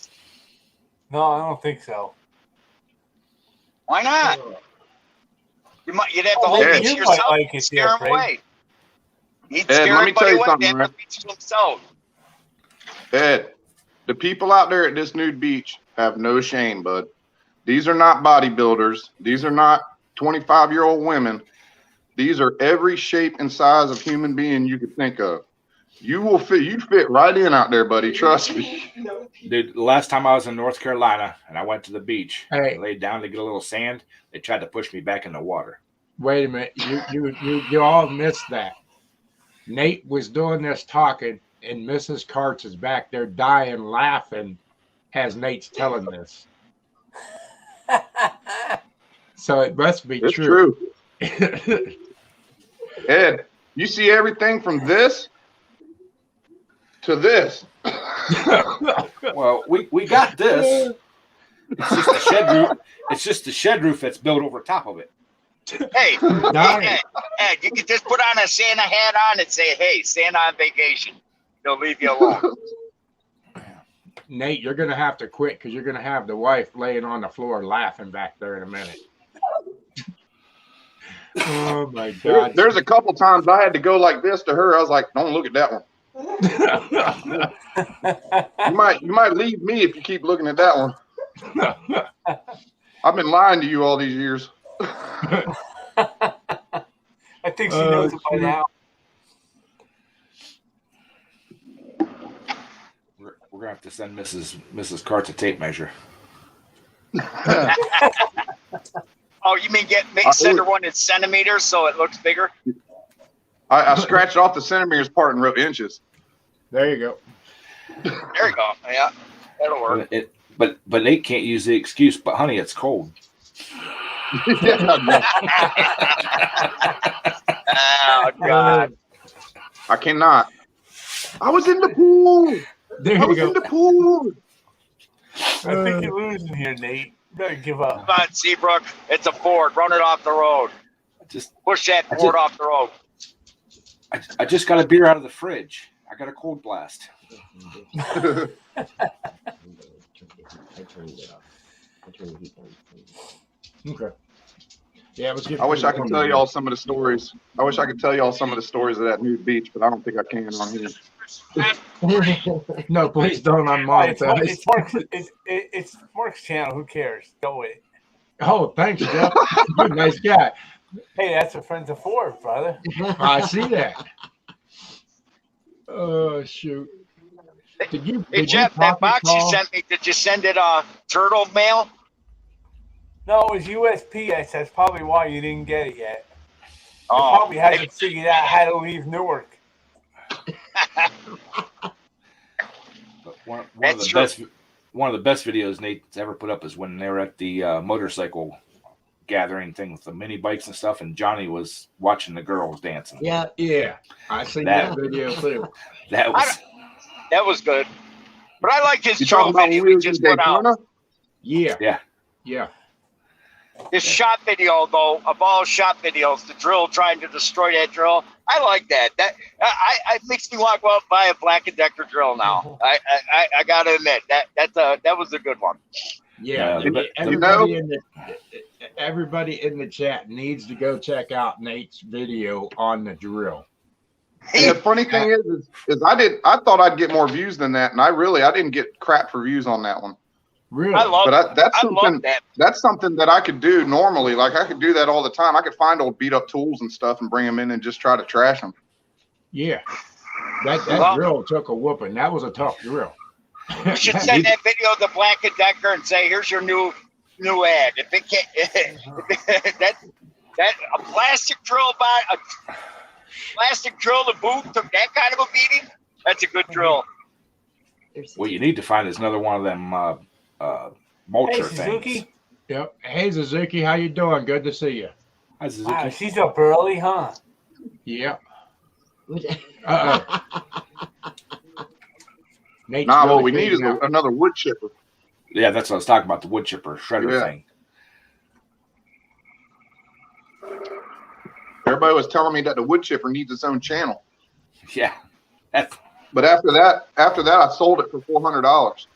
No, I don't think so. Why not? You'd have the Oh, whole maybe beach you yourself. might like it Scare there, him Frank. away. He'd Ed, scare let me tell everybody you away. something, They'd have right? the beach to himself. Ed, the people out there at this nude beach have no shame, bud. These are not bodybuilders. These are not 25-year-old women. These are every shape and size of human being you could think of. You fit right in out there, buddy. Trust me. Dude, the last time I was in North Carolina and I went to the beach, Hey. I laid down to get a little sand. They tried to push me back in the water. Wait a minute. You all missed that. Nate was doing this talking, and Mrs. Karts is back there dying laughing as Nate's telling this. So it must be It's true. true. Ed, you see everything from this to this. Well, we got this. It's just the shed roof. It's just the shed roof that's built over top of it. Hey, Darn. Ed, you could just put on a Santa hat on and say, "Hey, Santa on vacation." He'll leave you alone. Nate, you're going to have to quit because you're going to have the wife laying on the floor laughing back there in a minute. Oh, my God. There's a couple times I had to go like this to her. I was like, "Don't look at that one. You might leave me if you keep looking at that one." I've been lying to you all these years. I think she knows it by shoot. now. We're gonna have to send Mrs. Carts a tape measure. Oh, you mean send her one in centimeters so it looks bigger? I scratched off the centimeters part and wrote inches. There you go. There you go. Yeah, that'll work. But Nate can't use the excuse. But honey, it's cold. Oh God. I cannot. I was in the pool. There I you was go. in the pool. I think you're losing here, Nate. You better give up. Come on, Seabrook. It's a Ford. Run it off the road. Just Push that Ford off the road. I just got a beer out of the fridge. I got a cold blast. I turned it off. I turned the heat down. Okay. Yeah, let's get. I wish I could tell y'all some of the stories. I wish I could tell y'all some of the stories of that nude beach, but I don't think I can on here. No, please don't It's unmonetize. it's Mark's channel. Who cares? Go with it. Oh, thanks, Jeff. You're a nice guy. Hey, that's a friend of Ford, brother. I see that. Oh shoot! Did you? Hey, did Jeff, you that pocket box you call? sent me, did you send it turtle mail? No, it was USPS. That's probably why you didn't get it yet. You Oh, probably hasn't figured out how to leave Newark. But one of That's the true. best videos Nate's ever put up is when they were at the motorcycle gathering thing with the mini bikes and stuff, and Johnny was watching the girls dancing. Yeah. Yeah, I seen That- that video too. That was that was good. But I like his You drill talking about video when we he was in just put out. Daytona? Yeah, yeah. yeah. His shot video, though, of all shot videos, the drill trying to destroy that drill. I like that. That makes me want to go out and buy a Black & Decker drill now. I gotta admit that was a good one. Yeah, Yeah, everybody in the chat needs to go check out Nate's video on the drill. And the funny thing is I thought I'd get more views than that, and I didn't get crap for views on that one. Really? I love But that's I love something that. that's something that I could do normally. Like I could do that all the time. I could find old beat up tools and stuff and bring them in and just try to trash them. Yeah. That Well- drill took a whooping. That was a tough drill. You should send that video to Black & Decker and say, "Here's your new ad." If it can't, that a plastic drill to boot took that kind of a beating. That's a good drill. What you need to find is another one of them Hey, mulcher Suzuki. things. Yep. Hey, Suzuki, how you doing? Good to see you. Hi, Suzuki. Wow, she's up early, huh? Yep. Uh-oh. Nate's Nah, really what we need is fading out. another wood chipper. Yeah, that's what I was talking about, the wood chipper shredder Yeah. thing. Everybody was telling me that the wood chipper needs its own channel. Yeah. That's, But after that, I sold it for $400.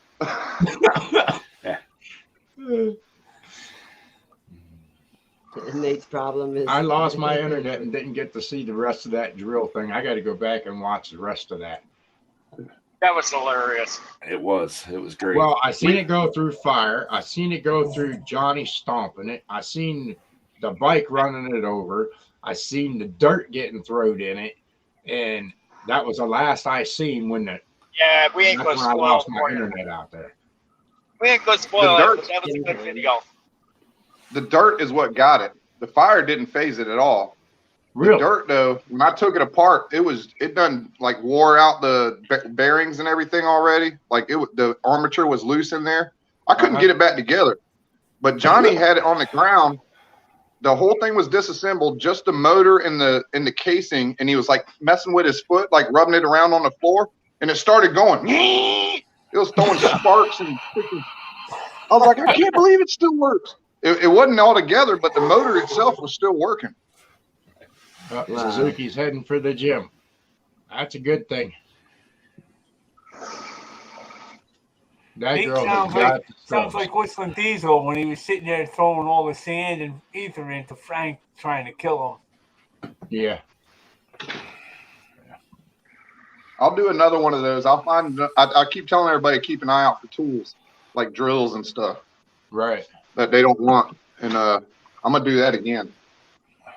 Nate's problem is I lost my internet and didn't get to see the rest of that drill thing. I got to go back and watch the rest of that. That was hilarious. it was great. Well, I seen it go through fire. I seen it go through Johnny stomping it. I seen the bike running it over. I seen the dirt getting thrown in it, and that was the last I seen when the Yeah, we ain't that's gonna when I spoil lost it my for you. internet out there. We ain't gonna spoil The it. dirt- But that was a good video. The dirt is what got it. The fire didn't phase it at all. The Really? dirt though, when I took it apart, it done like wore out the bearings and everything already. Like the armature was loose in there. I couldn't get it back together. But Johnny had it on the ground. The whole thing was disassembled, just the motor and the casing, and he was like messing with his foot, like rubbing it around on the floor, and it started going. It was throwing sparks and I was like, I can't believe it still works. It wasn't all together, but the motor itself was still working. Wow. Wow. Suzuki's heading for the gym. That's a good thing. That Nate girl has sounds got like the sounds stuff. like Whistling Diesel when he was sitting there throwing all the sand and ether into Frank, trying to kill him. Yeah. I'll do another one of those. I'll find. I keep telling everybody keep an eye out for tools like drills and stuff. Right. that they don't want. And I'm gonna do that again.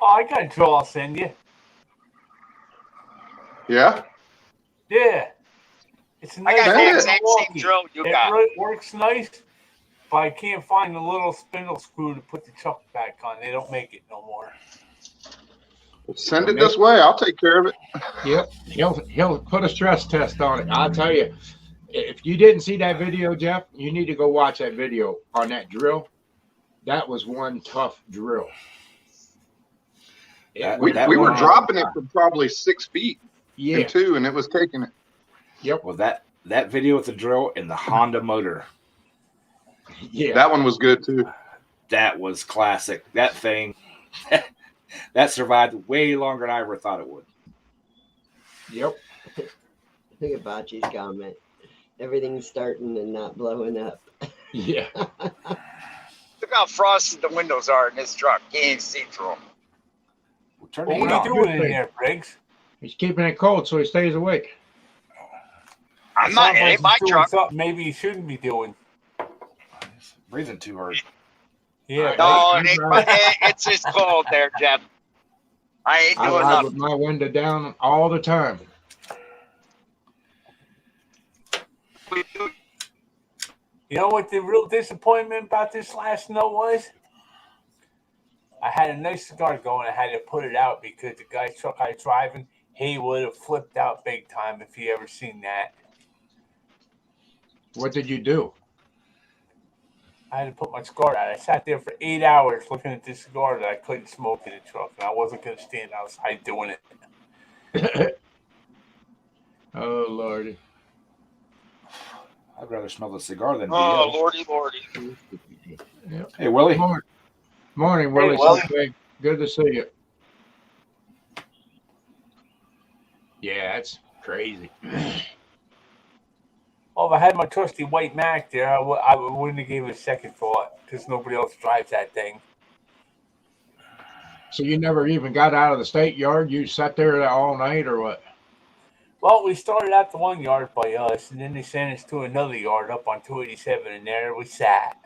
Oh, I got a drill I'll send you. Yeah. Yeah. It's a I nice got the Send it. exact same Milwaukee. drill you It got. works nice, but I can't find the little spindle screw to put the truck back on. They don't make it no more. Send it this way. I'll take care of it. Yep. He'll put a stress test on it. I'll tell you. If you didn't see that video, Jeff, you need to go watch that video on that drill. That was one tough drill. That- We that were one- dropping it from probably 6 feet Yeah. and 2, and it was taking it. Well, that video with the drill and the Honda motor, Yeah. That one was good too. that was classic. That thing, that survived way longer than I ever thought it would. Yep. Look at Bocce's comment. Everything's starting and not blowing up. Yeah. Look how frosted the windows are in this truck. Can't even see through them. We'll turn What the are heat you on. doing in there, Briggs? He's keeping it cold so he stays awake. I'm not. It Sounds like ain't my he's doing truck. something maybe he shouldn't be doing. Breathing too hard. Yeah, No, right? it ain't. It's just cold there, Jeff. I ain't I doing ride nothing. with my window down all the time. You know what the real disappointment about this last snow was? I had a nice cigar going. I had to put it out because the guy's truck I was driving, he would have flipped out big time if he ever seen that. What did you do? I had to put my cigar out. I sat there for 8 hours looking at this cigar that I couldn't smoke in the truck, and I wasn't going to stand outside doing it. Oh, Lordy. I'd rather smell the cigar than Oh, BO. lordy, lordy. Hey, Willie. Morning, Willie. Willie. Okay. Good to see you. Yeah, that's crazy. Well, if I had my trusty white Mac there, I wouldn't have gave it a second thought because nobody else drives that thing. So you never even got out of the state yard? You sat there all night or what? Well, we started at the one yard by us, and then they sent us to another yard up on 287, and there we sat.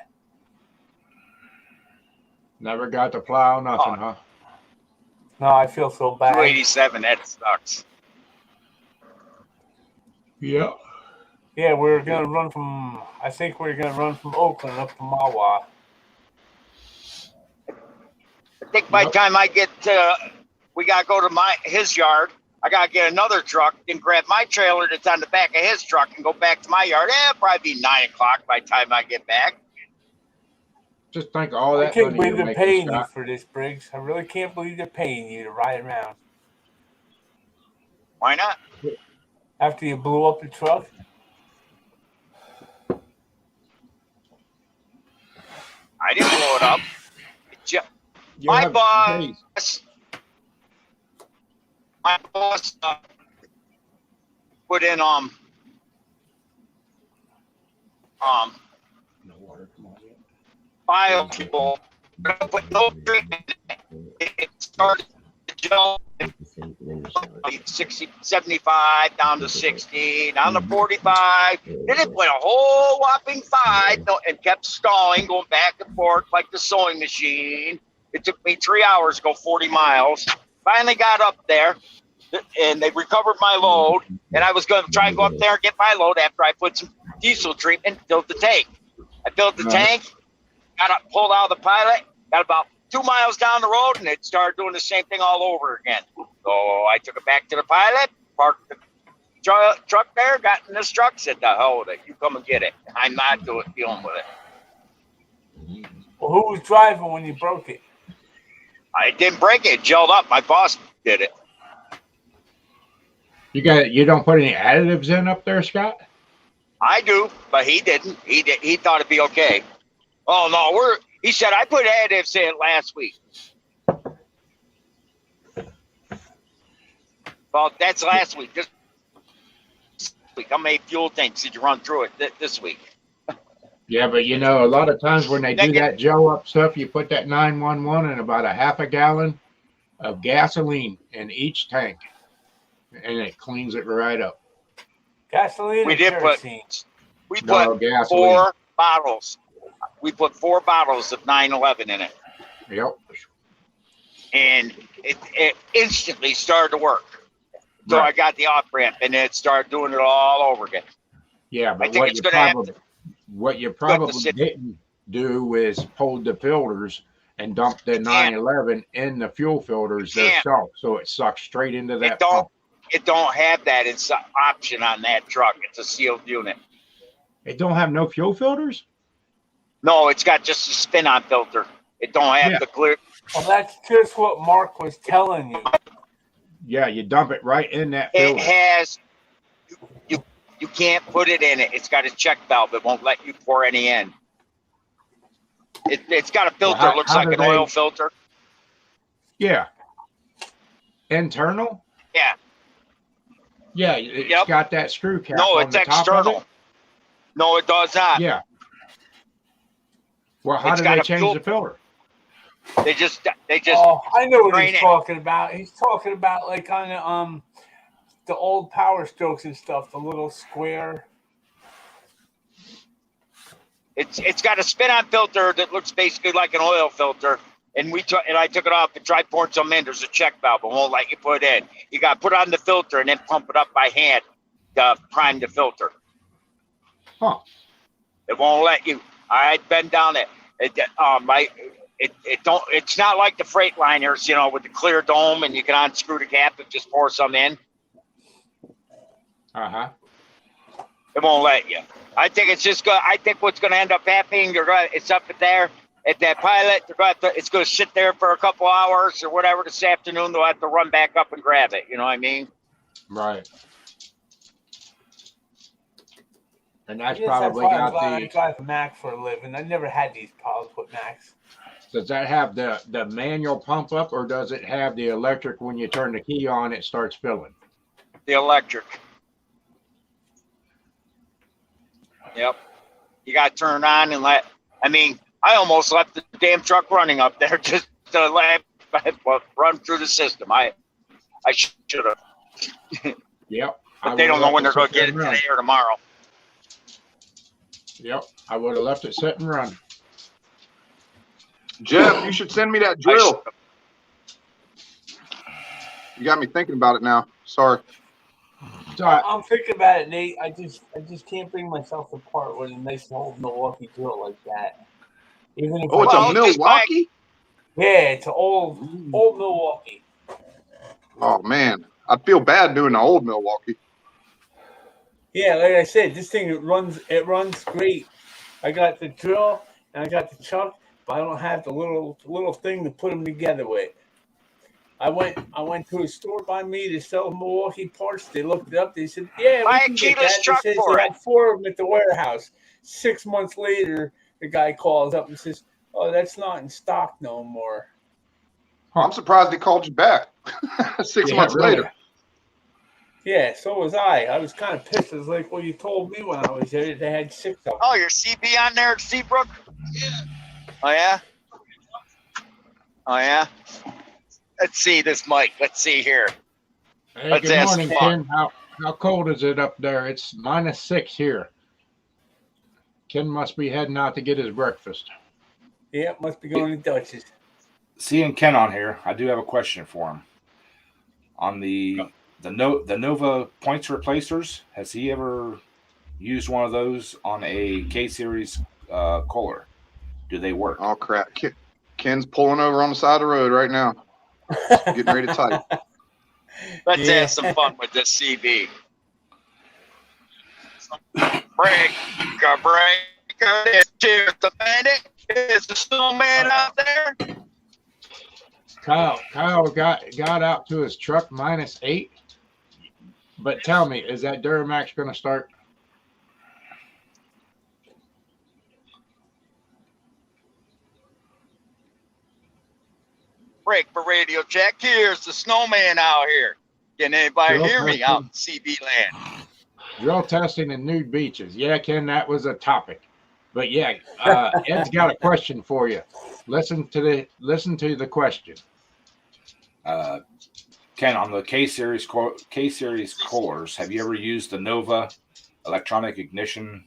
Never got to plow nothing, huh? No, I feel so bad. 287. That sucks. Yeah. Yeah, we're gonna run from. I think we're gonna run from Oakland up to Mawa. I think by the Yep. time I get to, we gotta go to his yard. I gotta get another truck and grab my trailer that's on the back of his truck and go back to my yard. It'll probably be 9 o'clock by the time I get back. Just think of all I that can't money believe you're they're making, paying you Scott. for this, Briggs. I really can't believe they're paying you to ride around Why not? after you blew up the truck. I didn't blow it up. You'll My have boss- days. My boss put in bio people, but no treatment. It started to jump 60, 75 down to 60, down to 45. Then it went a whole whopping 5 and kept stalling, going back and forth like the sewing machine. It took me 3 hours to go 40 miles. Finally got up there, and they recovered my load. And I was going to try and go up there and get my load after I put some diesel treatment, filled the tank. I filled the Right. tank, got up, pulled out of the pilot, got about 2 miles down the road, and it started doing the same thing all over again. So I took it back to the pilot, parked the truck there, got in this truck, said, "The hell with it. You come and get it. I'm not dealing with it." Well, who was driving when you broke it? I didn't break it. It gelled up. My boss did it. You don't put any additives in up there, Scott? I do, but he didn't. He thought it'd be okay. Oh no, he said I put additives in last week. Well, that's last week. This week, how many fuel tanks did you run through it this week? Yeah, but a lot of times when they do that gel up stuff, you put that 911 and about a half a gallon of gasoline in each tank, and it cleans it right up. Gasoline We or did put kerosene? we No, put gasoline. 4 bottles. we put 4 bottles of 911 in it, Yep. and it instantly started to work. So I Right. got the off ramp, and it started doing it all over again. Yeah, I but think it's going to have to. what you to probably sit- didn't do is hold the filters and dump the can't. 911 in the fuel filters You can't. themselves, so it sucks straight into that don't. pump. It don't have that. It's an option on that truck. It's a sealed unit. It don't have no fuel filters? No, it's got just a spin-on filter. It don't have Yeah. the clear. Well, that's just what Mark was telling you. Yeah, you dump it right in that It filter. has. You can't put it in it. It's got a check valve. It won't let you pour any in. It's got a filter. how- Looks how like do an they- oil filter. Yeah. Internal? Yeah. Yeah, it's Yep. got that screw cap No, on it's the top of external. it. No, it does not. Yeah. Well, how It's do got they a change fuel- the filter? They just. Oh, I know what drain he's it. talking about. He's talking about like on the old Power Strokes and stuff, the little square. It's got a spin-on filter that looks basically like an oil filter. And I took it off and tried pouring some in. There's a check valve. It won't let you put it in. You got to put on the filter and then pump it up by hand to prime the filter. Huh. It won't let you. I've been down it. It's not like the Freightliners, you know, with the clear dome and you can unscrew the cap and just pour some in. Uh-huh. It won't let you. I think it's just I think what's going to end up happening, it's up there at that pilot. It's going to sit there for a couple hours or whatever this afternoon. They'll have to run back up and grab it. You know what I mean? Right. And that's Yes, probably why I'm got glad I the. drive a Mac for a living. I never had these problems with Macs. Does that have the manual pump up, or does it have the electric? When you turn the key on, it starts filling? The electric. Yep. You got to turn on and I almost left the damn truck running up there just to run through the system. I should have. Yep. But they don't know when they're going to get it today or tomorrow. Yep. I would have left it sit and run. Jeff, you should send me that drill. You got me thinking about it now. Sorry. So, I'm thinking about it, Nate. I just can't bring myself to part with a nice old Milwaukee drill like that. Even if Oh, it's Well, a just Milwaukee? yeah, it's an old Milwaukee. Oh, man. I'd feel bad doing the old Milwaukee. Yeah, like I said, this thing it runs great. I got the drill and I got the chuck, but I don't have the little thing to put them together with. I went to a store by me to sell Milwaukee parts. They looked it up. They said, "Yeah, Buy we a can get keyless that." truck They said for they it. had 4 of them at the warehouse. 6 months later, the guy calls up and says, "Oh, that's not in stock no more." I'm surprised he called you back 6 yeah, months really. later. Yeah, so was I. I was kind of pissed. I was like, "Well, you told me when I was there they had 6 of them." Oh, your CB on there, Seabrook? Oh, yeah? Oh, yeah? Let's see this mic. Let's see here. Hey, Let's good ask morning, Mark. Ken. How cold is it up there? It's -6 here. Ken must be heading out to get his breakfast. Yeah, must be going to Dutch's. Seeing Ken on here, I do have a question for him. On the Nova points replacers, has he ever used one of those on a K Series Kohler? Do they work? Oh, crap. Ken's pulling over on the side of the road right now. Getting ready to type. Let's Yeah. have some fun with this CB. Break. Cheers to bandit. Is the snowman out there? Kyle got out to his truck -8. But tell me, is that Duramax going to start? Break for radio check. Here's the snowman out here. Can anybody Drill hear me testing. out in CB land? Drill testing and nude beaches. Yeah, Ken, that was a topic. But yeah, Ed's got a question for you. Listen to the question. Ken, on the K Series Kohlers, have you ever used the Nova electronic ignition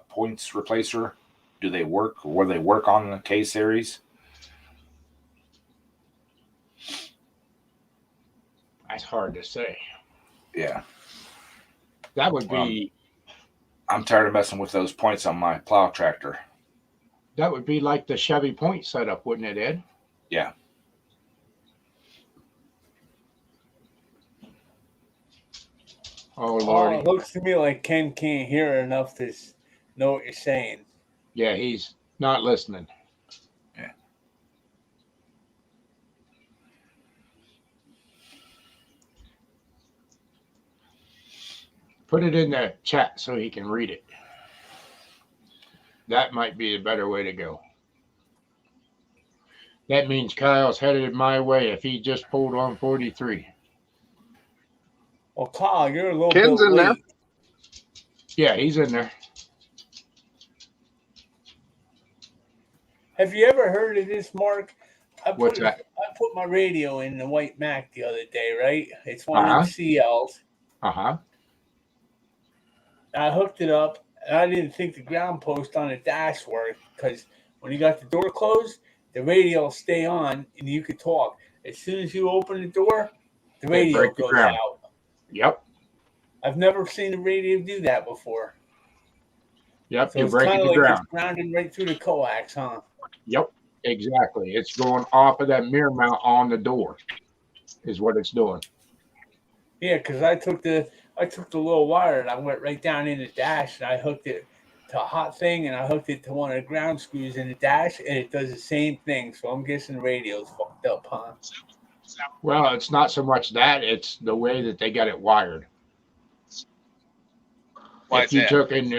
points replacer do they work, or will they work on the K series? That's hard to say. Yeah. That would be I'm tired of messing with those points on my plow tractor. that would be like the Chevy Point setup, wouldn't it, Ed? Yeah. Oh Oh, Lordy. it looks to me like Ken can't hear enough to know what you're saying. Yeah, he's not listening. Yeah. Put it in the chat so he can read it. That might be a better way to go. That means Kyle's headed my way if he just pulled on 43. Well, Kyle, you're a little Ken's bit in there. late. Yeah, he's in there. Have you ever heard of this, Mark? What's that? I put my radio in the white Mac the other day, right? It's one of the CLs. Uh-huh. I hooked it up, and I didn't think the ground post on the dash worked because when you got the door closed, the radio will stay on and you could talk. As soon as you open the door, the radio break the goes ground. out. Yep. I've never seen the radio do that before. Yep. So You're it's kind breaking of the like ground. it's grounding right through the coax, huh? Yep. Exactly. It's going off of that mirror mount on the door is what it's doing. Yeah, because I took the little wire and I went right down in the dash and I hooked it to a hot thing and I hooked it to one of the ground screws in the dash and it does the same thing. So I'm guessing the radio's fucked up, huh? Well, it's not so much that, it's the way that they got it wired. Why If is you that? took and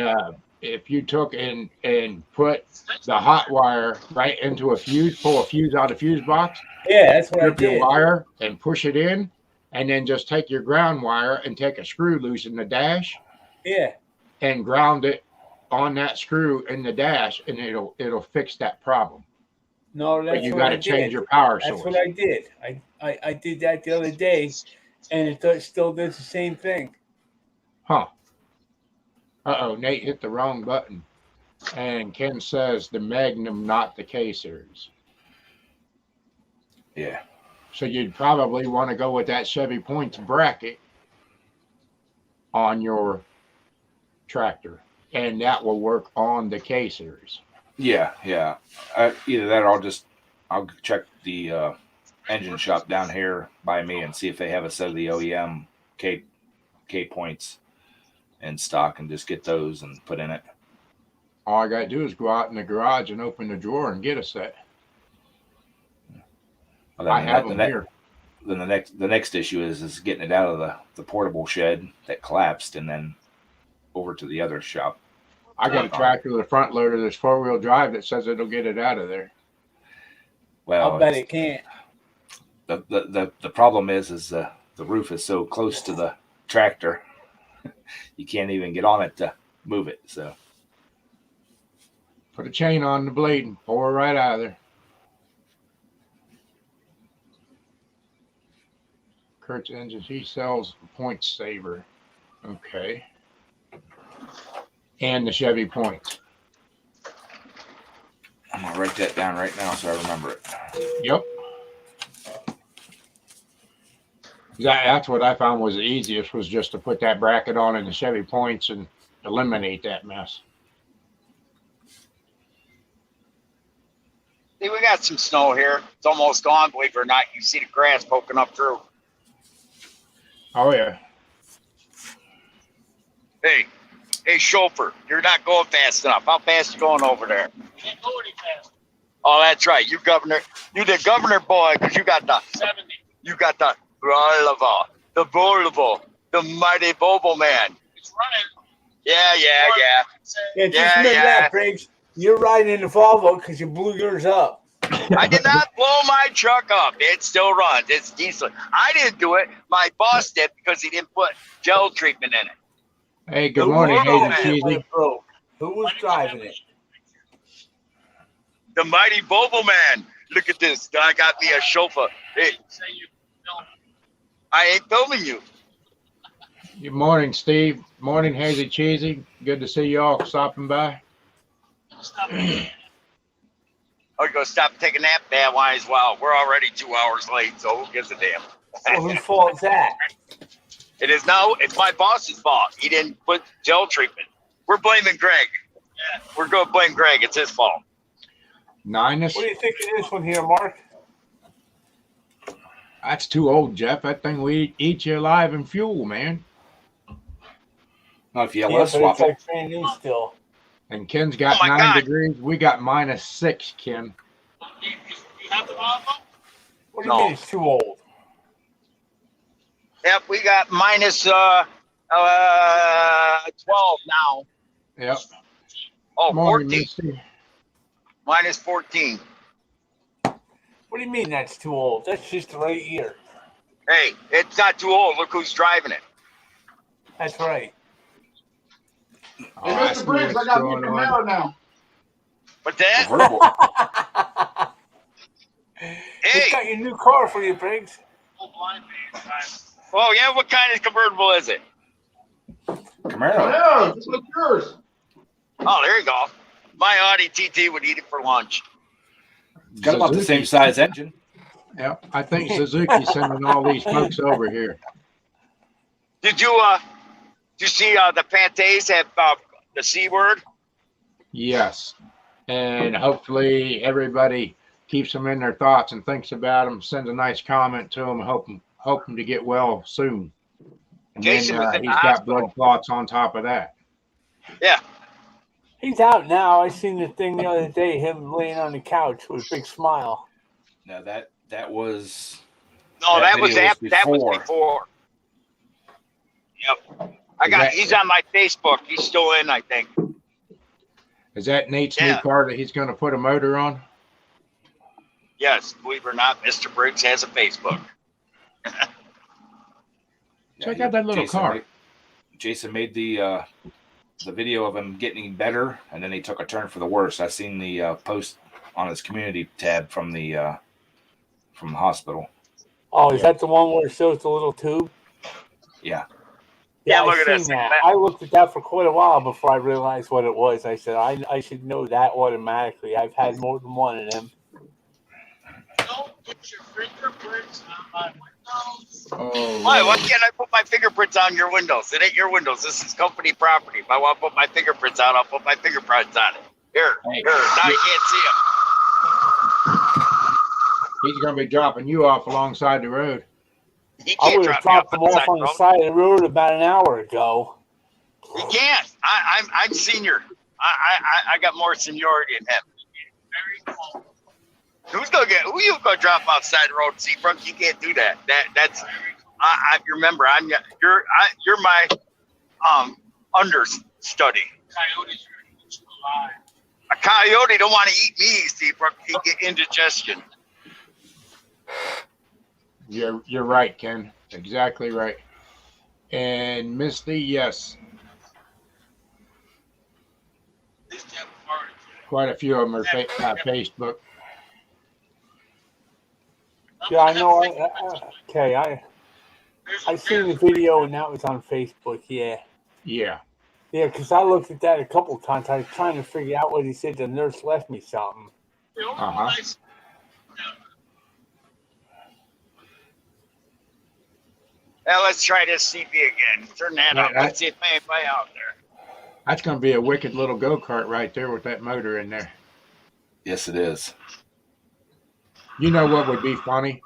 put the hot wire right into a fuse, pull a fuse out of the fuse box, Yeah, that's what I rip your did. wire and push it in, and then just take your ground wire and take a screw loose in the dash Yeah. and ground it on that screw in the dash, and it'll fix that problem. No, But that's you what got I to change did. your power That's source. what I did. I did that the other day and it still does the same thing. Huh. Uh-oh, Nate hit the wrong button. And Ken says the Magnum, not the K series. Yeah. So you'd probably want to go with that Chevy Points bracket on your tractor. And that will work on the K series. Yeah. Yeah. Either that or I'll check the engine shop down here by me and see if they have a set of the OEM K points in stock and just get those and put in it. All I got to do is go out in the garage and open the drawer and get a set. Well, I have them here. Then the next issue is getting it out of the portable shed that collapsed and then over to the other shop. I got a tractor with a front loader that's 4-wheel drive that says it'll get it out of there. Well, I'll bet it can't. the problem is the roof is so close to the tractor, you can't even get on it to move it. So Put a chain on the blade and pull her right out of there. Kurt's Engines, he sells Point Saver. Okay. And the Chevy Points. I'm gonna write that down right now so I remember it. Yep. That's what I found was the easiest, was just to put that bracket on in the Chevy Points and eliminate that mess. See, we got some snow here. It's almost gone, believe it or not. You see the grass poking up through. Oh, yeah. Hey, chauffeur, you're not going fast enough. How fast you going over there? Can't go any faster. Oh, that's right. You the governor boy, because you got the 70. Volvo, the mighty Volvo man. It's running. Yeah. Yeah, just Yeah, remember yeah. that, Briggs. You're riding in the Volvo because you blew yours up. I did not blow my truck up. It still runs. It's decent. I didn't do it. My boss did because he didn't put gel treatment in it. Hey, good Who morning, was driving Hazy it when Cheesy. it broke? Who was driving it? The mighty Volvo man. Look at this. Guy got me a chauffeur. Hey, Say you don't. I ain't filming you. Good morning, Steve. Morning, Hazy Cheesy. Good to see you all stopping by. Stop. Oh, you go stop and take a nap? Bad wine as well. We're already 2 hours late, so who gives a damn? Well, whose fault is that? It is now. It's my boss's fault. He didn't put gel treatment. We're blaming Greg. Yeah. We're going to blame Greg. It's his fault. Ninus. What do you think of this one here, Mark? That's too old, Jeff. That thing we eat you alive in fuel, man. Not if you Yeah, let but us swap it's it. like brand new still. And Ken's got Oh my 9 God. degrees. We got -6, Ken. You have the bottle? What do you No. mean it's too old? Yep, we got minus 12 now. Yep. Oh, Morning, 14. Misty. Minus 14. What do you mean that's too old? That's just the right year. Hey, it's not too old. Look who's driving it. That's right. Oh, I see what's going on. now. But that, Convertible. hey, Just got your new car for you, Briggs. Oh, blind man. oh yeah, what kind of convertible is it? Camaro. Yeah, just like yours. Oh, there you go. My Audi TT would eat it for lunch. Got about the same size engine. Yep. I think Suzuki's sending all these folks over here. Did you see the Pantays have the C word? Yes. And hopefully everybody keeps them in their thoughts and thinks about them, sends a nice comment to them, hope them to get well soon. And Jason was then in the he's got hospital. blood clots on top of that. Yeah. He's out now. I seen the thing the other day, him laying on the couch with a big smile. No, that was No, That that was video was after. That was before. before. Yep. He's on my Facebook. He's still in, I think. Is that Nate's Yeah. new car that he's going to put a motor on? Yes, believe it or not, Mr. Briggs has a Facebook. Check out that little car. Jason made the video of him getting better, and then he took a turn for the worse. I seen the post on his community tab from the hospital. Oh, is that the one where it shows the little tube? Yeah. Yeah, I look at seen this. that. I looked at that for quite a while before I realized what it was. I said, I should know that automatically. I've had more than one of them. Don't put your fingerprints on my windows. Oh, Why can't I put my fingerprints on your windows? It ain't your windows. This is company property. If I want to put my fingerprints on, I'll put my fingerprints on it. Here. Now you can't see them. he's going to be dropping you off alongside the road. He I can't would have drop me dropped them off on the side of the road about an hour ago. He can't. I'm senior. I got more seniority than him. Very cold. Who you gonna drop outside the road, Seabrook? You can't do that. That's I remember you're my understudy. Coyotes are eating you alive. A coyote don't want to eat me, Seabrook. He get indigestion. You're right, Ken. Exactly right. And Misty, yes, This damn party. quite a few of them are Facebook. Yeah, I know. Okay, I seen the video and that was on Facebook. Yeah, Yeah. because I looked at that a couple of times. I was trying to figure out what he said. The nurse left me something. The only Uh-huh. one I see- Now let's try this CB again. Turn that Yeah, up. Let's see if anybody out there. That's going to be a wicked little go-kart right there with that motor in there. Yes, it is. You know what would be funny?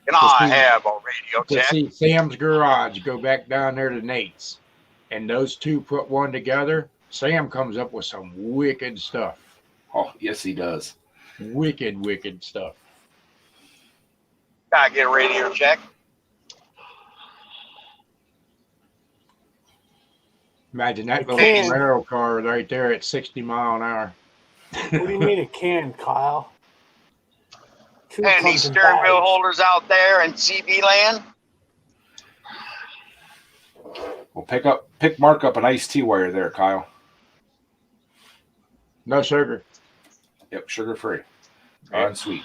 And I have a radio To check. see Sam's garage go back down there to Nate's, and those two put one together. Sam comes up with some wicked stuff. Oh, yes, he does. Wicked stuff. Gotta get a radio check. Oh, Imagine that little can. Camaro car right there at 60 mile an hour. What do you mean it can, Kyle? Two And comes these in steering wheel bags. holders out there in CB land. Well, pick Mark up an iced tea wire there, Kyle. No sugar. Yep, sugar free. And sweet.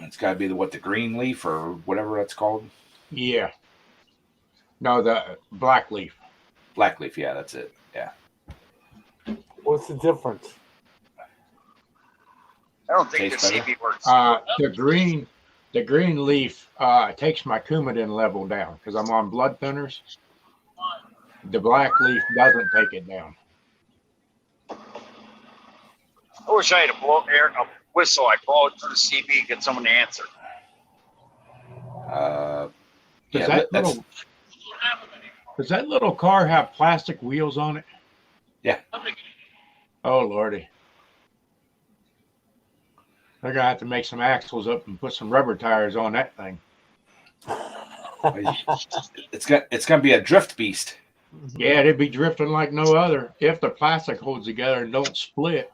It's got to be the green leaf or whatever that's called. Yeah. No, the black leaf. Blackleaf, yeah, that's it. Yeah. What's the difference? I don't think Tastes the better? CB works. The green leaf takes my Coumadin level down because I'm on blood thinners. The black leaf doesn't take it down. I wish I had a whistle. I'd blow it through the CB and get someone to answer. Does Yeah, that's does that little car have plastic wheels on it? Oh Lordy. They're gonna have to make some axles up and put some rubber tires on that thing. it's gonna be a drift beast. Yeah, they'd be drifting like no other if the plastic holds together and don't split.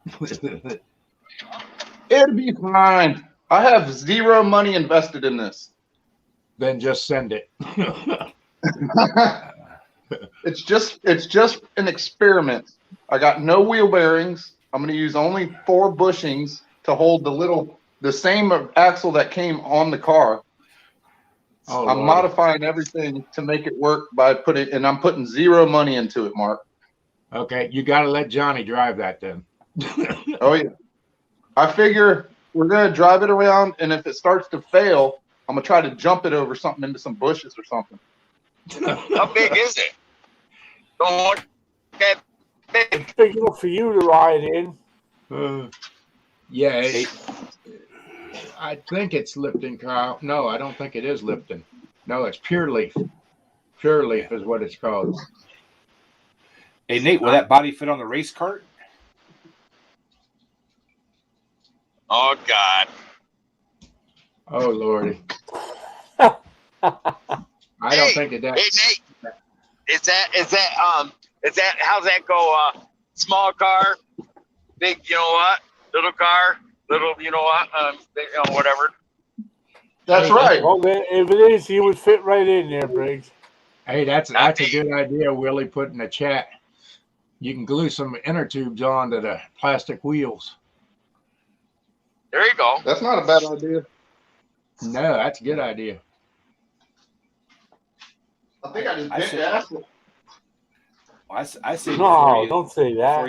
It'd be fine. I have zero money invested in this. Then just send it. It's just an experiment. I got no wheel bearings. I'm going to use only 4 bushings to hold the same axle that came on the car. Oh, I'm Lordy. modifying everything to make it work and I'm putting zero money into it, Mark. Okay, you got to let Johnny drive that then. Oh yeah. I figure we're going to drive it around, and if it starts to fail, I'm going to try to jump it over something into some bushes or something. How big is it? Don't look that big. Big enough for you to ride in. Yeah, I think it's Lipton, Kyle. No, I don't think it is Lipton. No, it's Pure Leaf. Pure Leaf is what it's called. Hey Nate, will that body fit on the race cart? Oh God. Oh Lordy. I don't think that. Hey Nate, is that how's that go? Small car, big, you know what? Little car, little, you know what? Big, you know, whatever. That's right. Well, then, if it is, you would fit right in there, Briggs. Hey, that's a good idea, Willie. Put in the chat. You can glue some inner tubes onto the plastic wheels. There you go. That's not a bad idea. No, that's a good idea. I think I just I bent see. the axle. Well, I say No, don't say that.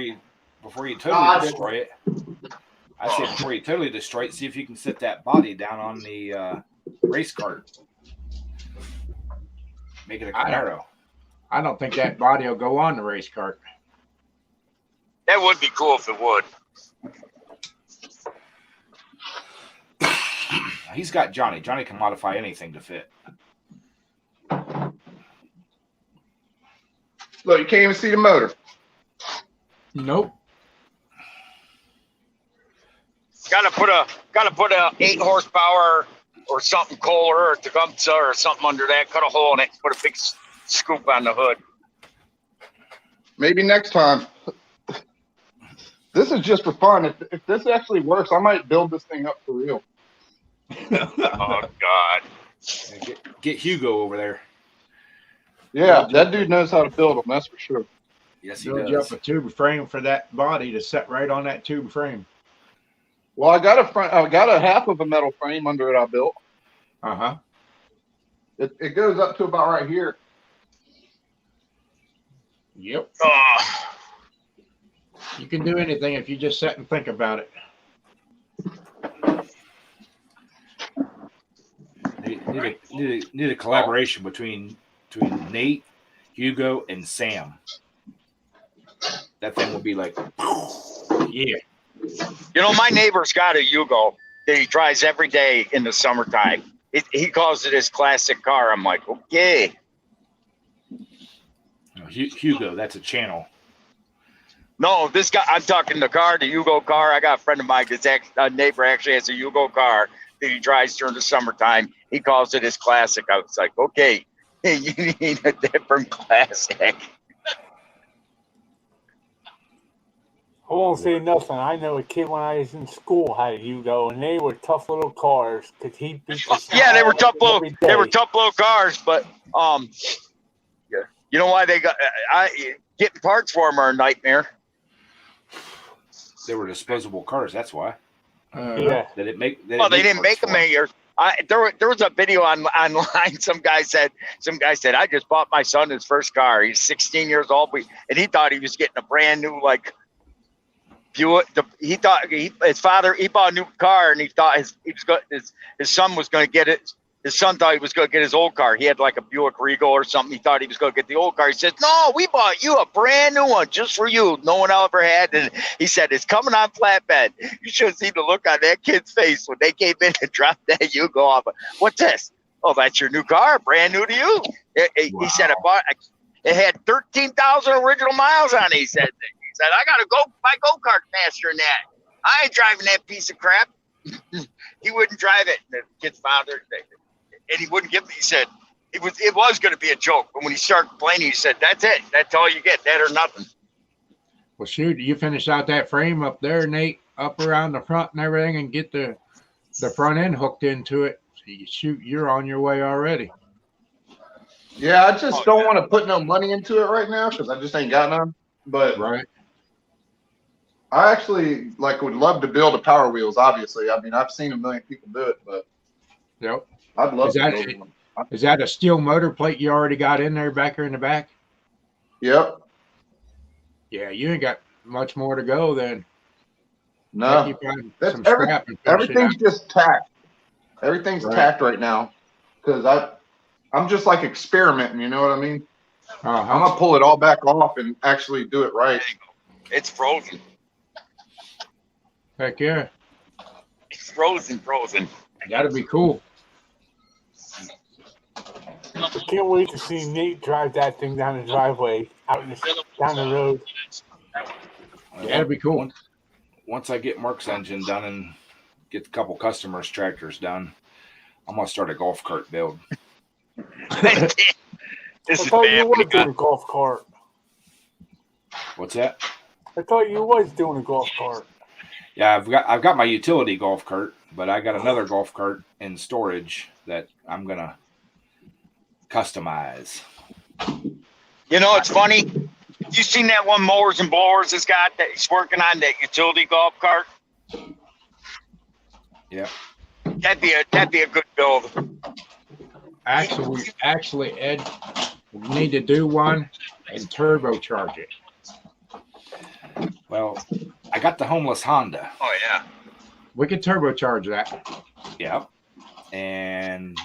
before you I totally didn't. destroy it. I say before you totally destroy it, see if you can sit that body down on the race cart. Make it a Camaro. I don't think that body will go on the race cart. That would be cool if it would. He's got Johnny. Johnny can modify anything to fit. Look, you can't even see the motor. Nope. Gotta put a 8 horsepower or something Kohler or Tecumseh or something under that. Cut a hole in it. Put a big scoop on the hood. Maybe next time. This is just for fun. If this actually works, I might build this thing up for real. Oh God. Get Hugo over there. Yeah, that dude knows how to build them. That's for sure. Yes, he Build you does. up a tube frame for that body to set right on that tube frame. Well, I got a half of a metal frame under it I built. Uh-huh. It goes up to about right here. Yep. Oh, You can do anything if you just sit and think about it. Need a collaboration between Nate, Hugo, and Sam. That thing will be like, Yeah. you know, my neighbor's got a Yugo that he drives every day in the summertime. He calls it his classic car. I'm like, okay. Hugo. That's a channel. No, this guy, I'm talking the car, the Yugo car. I got a friend of mine that's a neighbor actually has a Yugo car that he drives during the summertime. He calls it his classic. I was like, okay, you need a different classic. I won't say nothing. I know a kid when I was in school had a Yugo, and they were tough little cars. Cause he beat the Yeah, they were tough little, every they were day. tough little cars, but you know why they got? Getting parts for them are a nightmare. They were disposable cars. That's why. Yeah. They didn't make. Well, they didn't make them here. There was a video online. Some guy said, I just bought my son his first car. He's 16 years old, and he thought he was getting a brand new Buick. He bought a new car, and he thought his son was going to get it. His son thought he was going to get his old car. He had like a Buick Regal or something. He thought he was going to get the old car. He said, "No, we bought you a brand new one just for you. No one ever had." And he said, "It's coming on flatbed." You should have seen the look on that kid's face when they came in and dropped that Yugo off. What's this? Oh, that's your new car, brand new to you. He said, it had 13,000 original miles on it. He said, "I got to go my go-kart faster than that. I ain't driving that piece of crap." He wouldn't drive it. And the kid's father, and he wouldn't give me. He said it was going to be a joke, but when he started complaining, he said, "That's it. That's all you get. That or nothing." Well, shoot, you finish out that frame up there, Nate, up around the front and everything, and get the front end hooked into it. So you're on your way already. Yeah, I just don't want to put no money into it right now because I just ain't got none. But right. I actually would love to build a Power Wheels. Obviously, I mean I've seen a million people do it, but yep, I'd love to build one. Is that a steel motor plate you already got in there back here in the back? Yep. Yeah, you ain't got much more to go then. No, everything's just tacked. Everything's tacked right now because I'm just like experimenting. You know what I mean? I'm gonna pull it all back off and actually do it right. It's frozen. Heck yeah. It's frozen. That'd be cool. I can't wait to see Nate drive that thing down the driveway, down the road. Yeah, that'd be cool. Once I get Mark's engine done and get a couple customers' tractors done, I'm gonna start a golf cart build. I thought you were doing a golf cart. What's that? I thought you was doing a golf cart. Yeah, I've got my utility golf cart, but I got another golf cart in storage that I'm gonna customize. You know, it's funny. You seen that one Mowers and Blowers has got that he's working on, that utility golf cart? Yeah. That'd be a good build. Actually, Ed, we need to do one and turbocharge it. Well, I got the homeless Honda. Oh yeah. We could turbocharge that. Yeah. And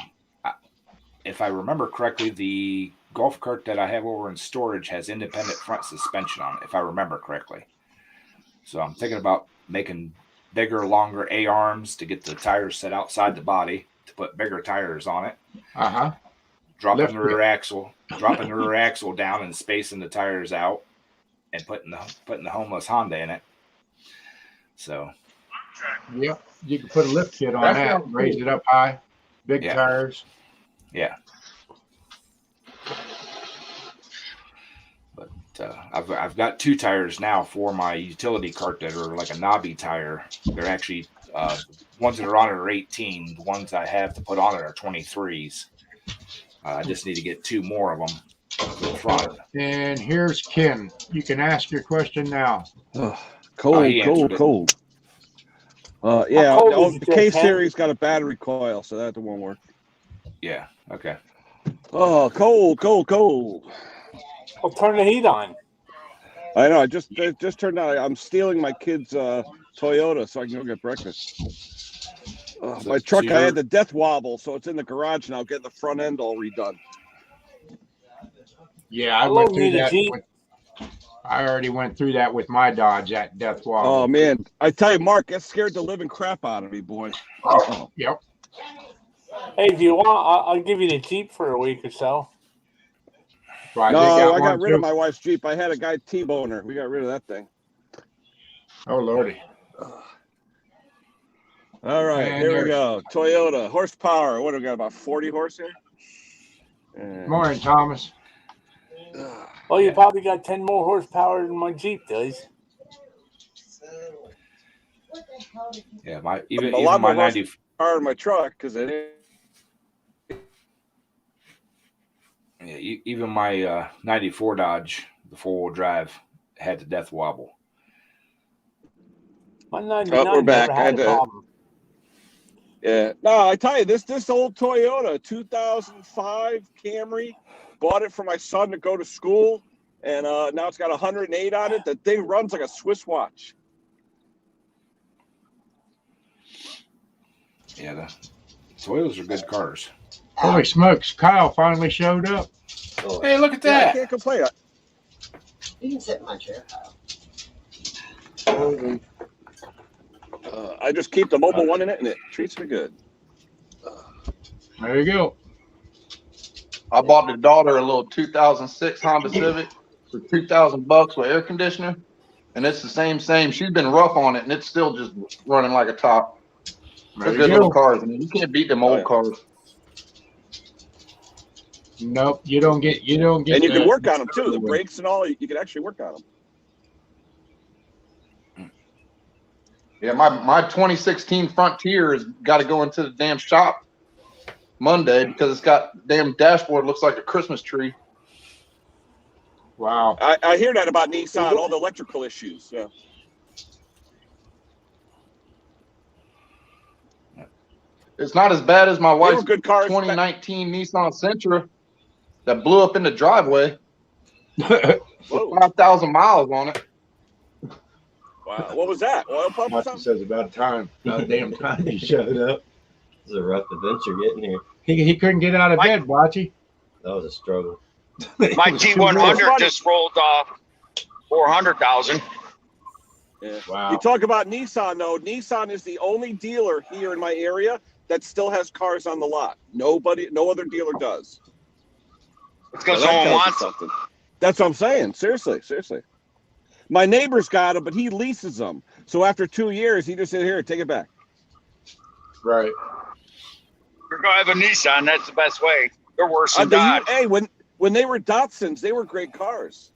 if I remember correctly, the golf cart that I have over in storage has independent front suspension on it, if I remember correctly. So I'm thinking about making bigger, longer A-arms to get the tires set outside the body to put bigger tires on it. Dropping the rear axle down and spacing the tires out and putting the homeless Honda in it. So yep, you can put a lift kit on that, raise it up high, big tires. Yeah. But I've got two tires now for my utility cart that are like a knobby tire. They're actually ones that are on it are 18. The ones I have to put on it are 23s. I just need to get two more of them in front. And here's Ken. You can ask your question now. Cold. The K series got a battery coil, so that won't work. Yeah. Okay. Oh, cold. I'll turn the heat on. I know. It just turned out. I'm stealing my kid's Toyota so I can go get breakfast. My truck, I had the death wobble, so it's in the garage now, getting the front end all redone. Yeah, I went through that. I already went through that with my Dodge at death wobble. Oh man, I tell you, Mark, that scared the living crap out of me, boy. Yep. Hey, if you want, I'll give you the Jeep for a week or so. Right, no, I got rid of my wife's Jeep. I had a guy T-bone her. We got rid of that thing. Oh lordy. All right, and here we go. Toyota horsepower. What do we got? About 40 horse here. Morning, Thomas. Well, you probably got 10 more horsepower than my Jeep does. Yeah, even my 90 power in my truck because it. Yeah, even my 94 Dodge, the 4-wheel drive, had the death wobble. My 99 we're back. never had a problem. Yeah. No, I tell you, this old Toyota 2005 Camry, bought it for my son to go to school, and now it's got 108 on it. The thing runs like a Swiss watch. Yeah, the Toyotas are good cars. Holy smokes! Kyle finally showed up. Oh, Hey, look at Yeah, I that. can't complain. you can sit in my chair, Kyle. I just keep the mobile one in it, and it treats me good. There you go. I bought the daughter a little 2006 Honda Civic for $2,000 with air conditioner, and it's the same. She's been rough on it, and it's still just running like a top. There They're you good go. little cars. I mean, you can't beat them old cars. Nope, you don't get. And you can that. work on them too. The brakes and all, you can actually work on them. Yeah, my 2016 Frontier has got to go into the damn shop Monday because it's got damn dashboard looks like a Christmas tree. Wow. I hear that about Nissan, all the electrical issues. Yeah. It's not as bad as my They were wife's good cars. 2019 Nissan Sentra that blew up in the driveway Whoa. with 5,000 miles on it. Wow. What was that? Oil pump or Watchy something? says about damn time he showed up. It was a rough adventure getting here. He couldn't get out of bed, Watchy. That was a struggle. My It was too T100 rough. just rolled off 400,000. Yeah. Wow. You talk about Nissan, though. Nissan is the only dealer here in my area that still has cars on the lot. No other dealer does. It's because So that someone tells you wants it. something. That's what I'm saying. Seriously. My neighbor's got them, but he leases them. So after 2 years, he just said, "Here, take it back." Right. You're going to have a Nissan. That's the best way. They're worse than Dodge. Hey, when they were Datsuns, they were great cars.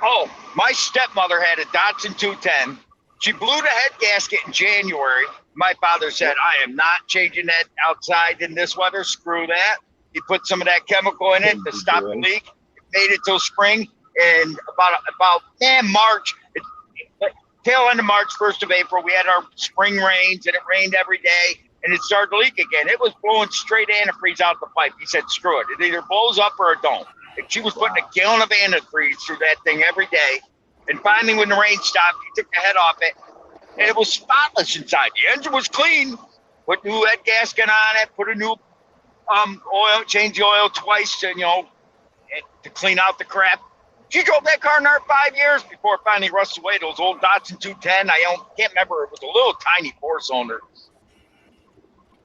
Oh, my stepmother had a Datsun 210. She blew the head gasket in January. My father said, I am not changing that outside in this weather. Screw that. He put some of that chemical in it to stop the leak. It made it till spring. And about March, tail end of March, 1st of April, we had our spring rains, and it rained every day, and it started to leak again. It was blowing straight antifreeze out the pipe. He said, screw it. It either blows up or it don't. And she was putting a gallon of antifreeze through that thing every day. And finally, when the rain stopped, he took the head off it, and it was spotless inside. The engine was clean. Put new head gasket on it, put a new oil, change the oil twice to clean out the crap. She drove that car in there 5 years before it finally rusted away. Those old Datsun 210. Can't remember. It was a little tiny 4-cylinder.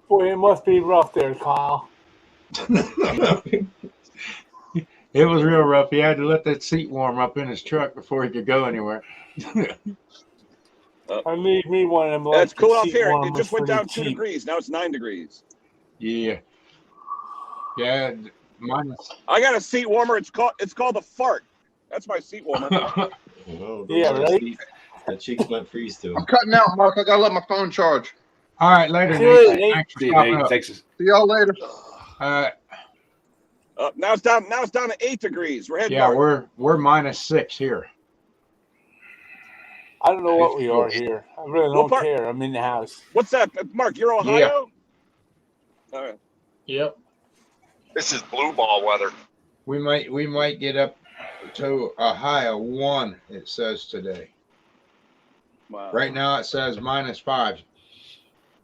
Boy, it must be rough there, Kyle. It was real rough. He had to let that seat warm up in his truck before he could go anywhere. I need me one of them. That's cool electric off seat here. It warmers just went for the down 2 Jeep. degrees. Now it's 9 degrees. Yeah. Yeah. Mine I got a seat warmer. It's called a fart. That's my seat warmer. Oh, Yeah, right? The cheeks might freeze too. I'm cutting out, Mark. I gotta let my phone charge. All right, later, Good, Nate. Thanks for See you, stopping Nate. up. Thanks. See y'all later. Now it's down to 8 degrees. We're heading Yeah, north. we're -6 here. I don't know what we are here. I really What don't part- care. I'm in the house. What's that, Mark? You're Ohio? All right. Yep. This is blue ball weather. We might get up to a high of 1. It says today. Wow. Right now it says -5.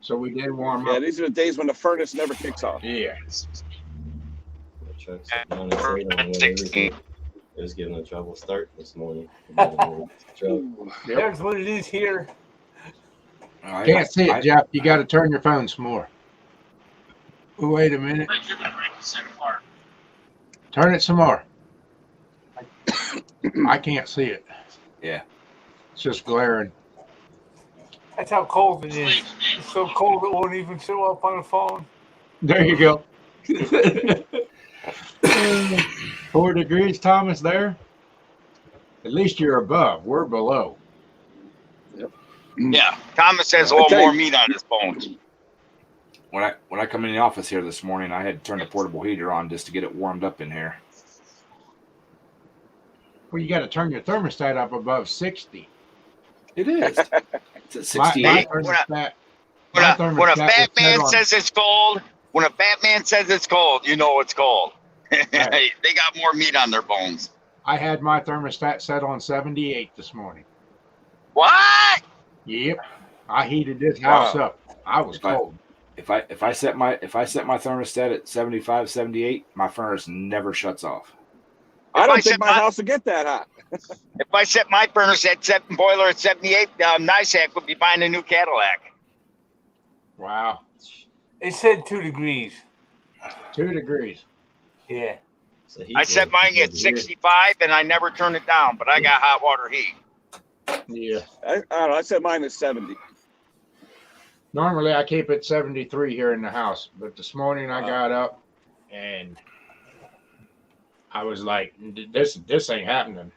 So we did warm Yeah, up. these are the days when the furnace never kicks off. Yeah. The truck's -8 on everything. It was giving a trouble start this morning. Truck. That's what it is here. Can't see it, Jeff. You got to turn your phone some more. Wait a minute. Like you're gonna break the center part. Turn it some more. I can't see it. Yeah. It's just glaring. That's how cold it is. It's so cold it won't even show up on the phone. There you go. 4 degrees, Thomas, there. At least you're above. We're below. Yeah. Thomas has a I little tell more you- meat on his bones. When I come in the office here this morning, I had to turn the portable heater on just to get it warmed up in here. Well, you got to turn your thermostat up above 60. It is. It's at My 68. thermostat, When My a thermostat when a was fat set man on- says it's cold, when a fat man says it's cold, you know it's cold. Right. They got more meat on their bones. I had my thermostat set on 78 this morning. What? Yep. I heated this house Wow. up. I was If I- cold. If I set my thermostat at 75, 78, my furnace never shuts off. I I don't set think my my- house will get that hot. If I set my furnace at boiler at 78, NISAC would be buying a new Cadillac. Wow. It said 2 degrees. 2 degrees. Yeah. So he I set mine at 65 and I never turn it down, but I got hot water heat. Yeah. I don't know. I said mine is 70. Normally I keep it 73 here in the house, but this morning I got up and I was like, this ain't happening.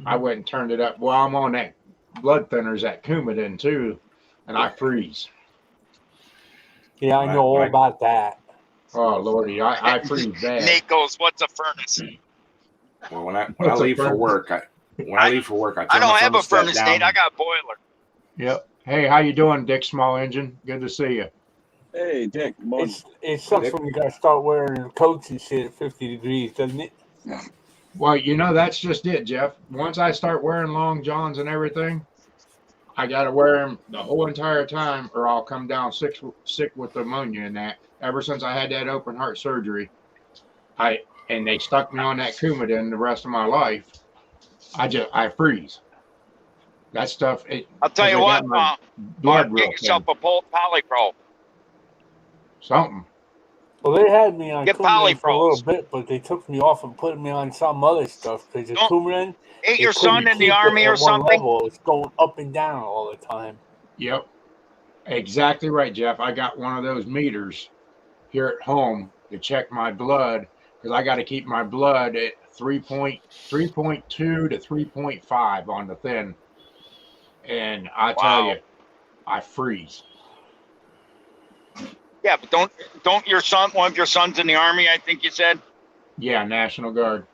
I went and turned it up. Well, I'm on that blood thinners at Coumadin too, and I freeze. Yeah, I know all Right. about that. Oh Lordy, I freeze bad. Nate goes, "What's a furnace?" Well, when I What's a leave for furnace? work, I turn I don't the have a thermostat furnace, down. Nate. I got a boiler. Yep. Hey, how you doing, Dick Small Engine? Good to see you. Hey, Dick. Good morning. It sucks when you gotta start wearing coats and shit at 50 degrees, doesn't it? Well, you know, that's just it, Jeff. Once I start wearing long johns and everything, I got to wear them the whole entire time or I'll come down sick with pneumonia and that. Ever since I had that open heart surgery, and they stuck me on that Coumadin the rest of my life, I freeze. That stuff, I'll tell Because you I what, got my blood real get yourself thin. a Polypro. Something. Well, they had me on Get Coumadin for a Polypros. little bit, but they took me off and put me on some other stuff because the Don't- Coumadin, Ain't they your son couldn't in the keep it army or at one something? level. It's going up and down all the time. Yep. Exactly right, Jeff. I got one of those meters here at home to check my blood because I got to keep my blood at 3.2 to 3.5 on the thin. And I tell Wow. you, I freeze. Yeah, but don't your son, one of your sons in the army, I think you said? Yeah, National Guard.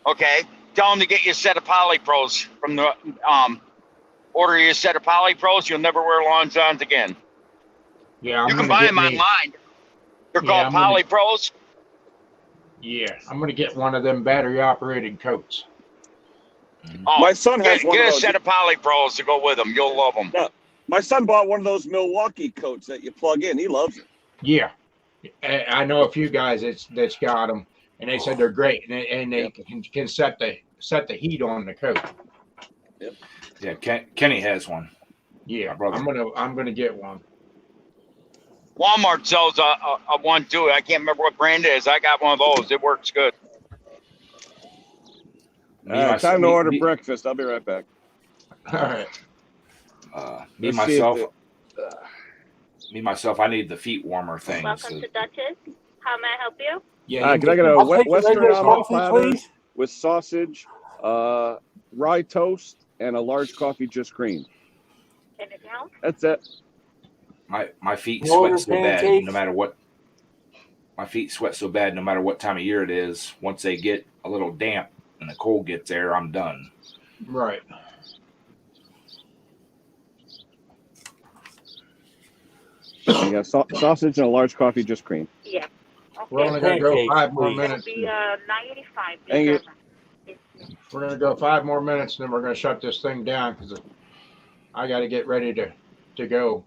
Okay. Tell him to get you a set of Polypros from the order you a set of Polypros, you'll never wear long johns again. Yeah, You can buy them online. They're Yeah, called I'm gonna- Polypros. Yeah, I'm gonna get one of them battery operated coats. Oh, My son has one get of a those. set of Polypros to go with them. You'll love them. My son bought one of those Milwaukee coats that you plug in. He loves it. Yeah, I know a few guys that's got them, and they said they're great, and they can set the heat on the coat. Yeah, Kenny has one. Yeah, My brother. I'm gonna get one. Walmart sells a one too. I can't remember what brand it is. I got one of those. It works good. Time to order breakfast. I'll be right back. All right. Let's see if myself, I need the feet warmer thing. Welcome to Duchess. How may I help you? Yeah. can I get a I'll take a Western regular omelet coffee, platter please. with sausage, rye toast, and a large coffee just cream? Anything else? That's it. My feet You order sweat so bad pancakes? no matter what. My feet sweat so bad no matter what time of year it is. Once they get a little damp and the cold gets there, I'm done. Right. You got sausage and a large coffee just cream. Yeah. We're Okay. only gonna go Pancakes, 5 more please. It'll minutes. be 985. Thank you. We're gonna go 5 more minutes, and then we're gonna shut this thing down because I got to get ready to go.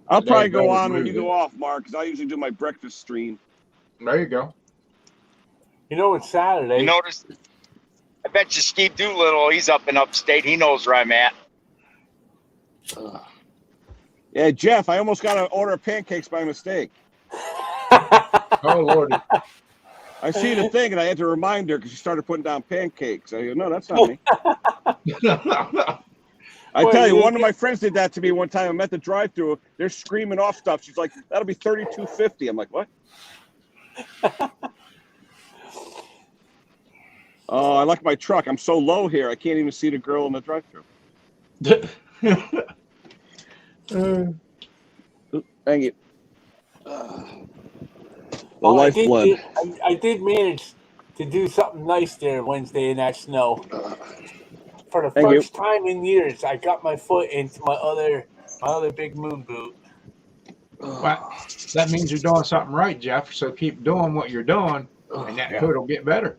I'll Today, probably go brother's on when you moving. go off, Mark, because I usually do my breakfast stream. There you go. You know, it's Saturday. You notice? I bet you Steve Doolittle, he's up in upstate. He knows where I'm at. Yeah, Jeff, I almost got to order pancakes by mistake. Oh Lordy. I see the thing, and I had to remind her because she started putting down pancakes. I go, no, that's not me. I Wait, tell you, you one of my friends did that to me one time. I'm at the drive-thru. They're screaming off stuff. She's like, "That'll be $32.50." I'm like, "What?" Oh, I like my truck. I'm so low here. I can't even see the girl in the drive-thru. Dang it. The Well, lifeblood. I did manage to do something nice there Wednesday in that snow. For the Thank you. first time in years, I got my foot into my other My other big moon boot. Well, that means you're doing something right, Jeff. So keep doing what you're doing, and that Yeah. food will get better.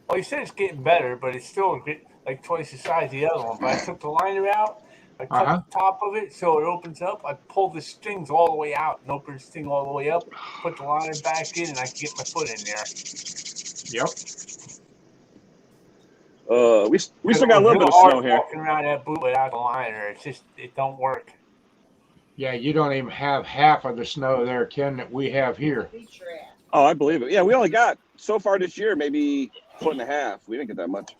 Well, he said it's getting better, but it's still like twice the size of the other one. But I took the liner out. I cut the top of it so it opens up. I pulled the strings all the way out and opened the string all the way up. Put the liner back in, and I can get my foot in there. Yep. We still got a little bit of snow here. Walking around that boot without the liner, it don't work. Yeah, you don't even have half of the snow there, Ken, that we have here. Oh, I believe it. Yeah, we only got so far this year maybe 1.5 feet. We didn't get that much.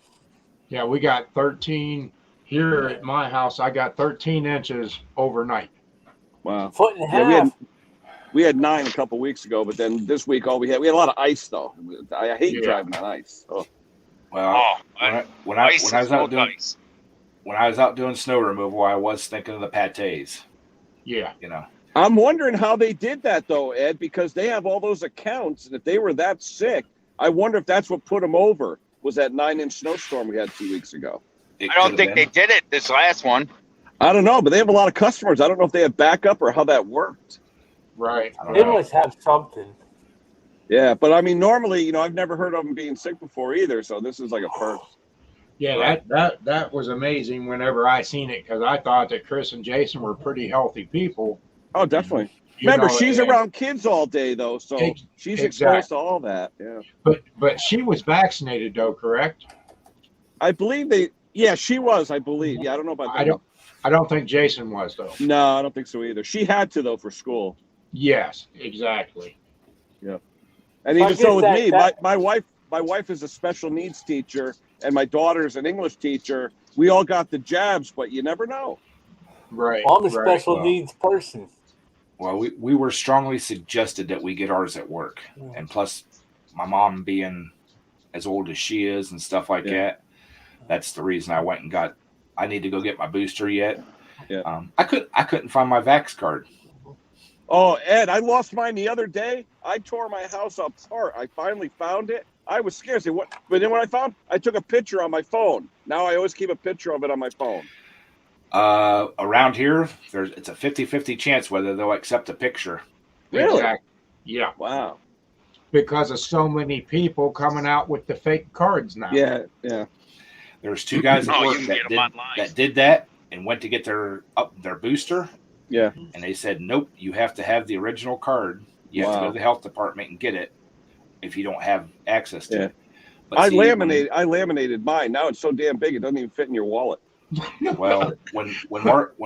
Yeah, we got 13 here at my house. I got 13 inches overnight. Wow. Foot and a half. Yeah, we had 9 a couple weeks ago, but then this week we had a lot of ice though. I hate driving on ice. Oh. Well, when I was out doing snow removal, I was thinking of the pâtés. Yeah. You know. I'm wondering how they did that though, Ed, because they have all those accounts, and if they were that sick, I wonder if that's what put them over. Was that 9-inch snowstorm we had 2 weeks ago? I don't think they did it this last one. I don't know, but they have a lot of customers. I don't know if they have backup or how that worked. Right. They must have something. Yeah, but I mean, normally, I've never heard of them being sick before either, so this is like a first. Yeah, that was amazing whenever I seen it, because I thought that Chris and Jason were pretty healthy people. Oh, definitely. Remember, she's around kids all day though, so she's exposed to all that. Yeah. But she was vaccinated though, correct? I believe she was, I believe. Yeah, I don't know about that. I don't think Jason was though. No, I don't think so either. She had to though for school. Yes, exactly. Yeah. And even so with me, my wife is a special needs teacher and my daughter's an English teacher. We all got the jabs, but you never know. Right. Well, I'm a special needs person. Well, we were strongly suggested that we get ours at work. And plus, my mom being as old as she is and stuff like that, that's the reason I went and I need to go get my booster yet. Yeah. I couldn't find my Vax card. Oh, Ed, I lost mine the other day. I tore my house apart. I finally found it. I was scared. I said, what? But then when I took a picture on my phone. Now I always keep a picture of it on my phone. Around here, it's a 50-50 chance whether they'll accept a picture. Really? Exactly. Yeah. Wow. Because of so many people coming out with the fake cards now. Yeah, yeah. There's 2 guys at work that did that and went to get their booster. Yeah. And they said, nope, you have to have the original card. You have to go to the health department and get it if you don't have access to it. But I laminated mine. Now it's so damn big it doesn't even fit in your wallet. Well, when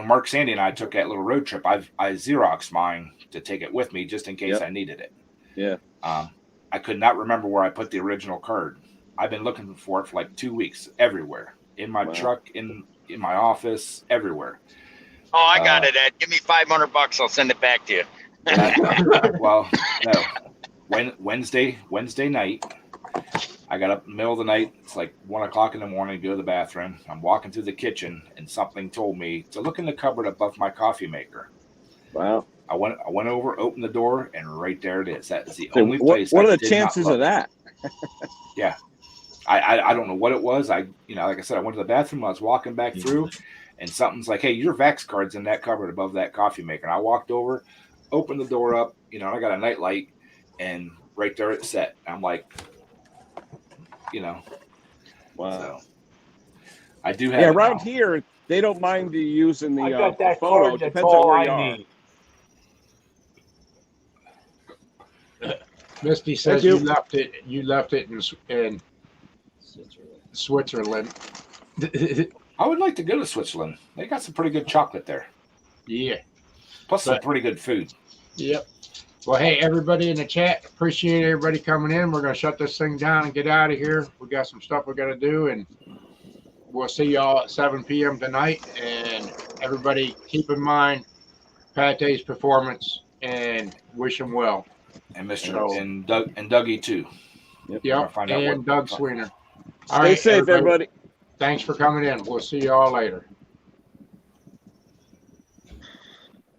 Mark Sandy and I took that little road trip, I Xeroxed mine to take it with me just in case I needed it. Yeah. I could not remember where I put the original card. I've been looking for it for like 2 weeks, everywhere, in my truck, in my office, everywhere. Oh, I got it, Ed. Give me $500. I'll send it back to you. Well, no. Wednesday night, I got up in the middle of the night. It's like 1 o'clock in the morning. Go to the bathroom. I'm walking through the kitchen, and something told me to look in the cupboard above my coffee maker. Wow. I went over, opened the door, and right there it is. That is the only place. What are the chances of that? Yeah, I don't know what it was. Like I said, I went to the bathroom. I was walking back through, and something's like, "Hey, your Vax card's in that cupboard above that coffee maker." And I walked over, opened the door up. And I got a night light, and right there it's set. I'm like, wow. So I do have. Yeah, around here they don't mind you using the I got that photo. card. That's Depends all on where I you are. need. Misty says you left it in Switzerland. I would like to go to Switzerland. They got some pretty good chocolate there. Yeah. Plus some pretty good food. Yep. Well, hey, everybody in the chat, appreciate everybody coming in. We're going to shut this thing down and get out of here. We got some stuff we got to do, and we'll see y'all at 7 p.m. tonight. And everybody keep in mind Pate's performance and wish him well. And and Dougie too. Yep. And Doug Sweener. Stay safe, everybody. Thanks for coming in. We'll see you all later.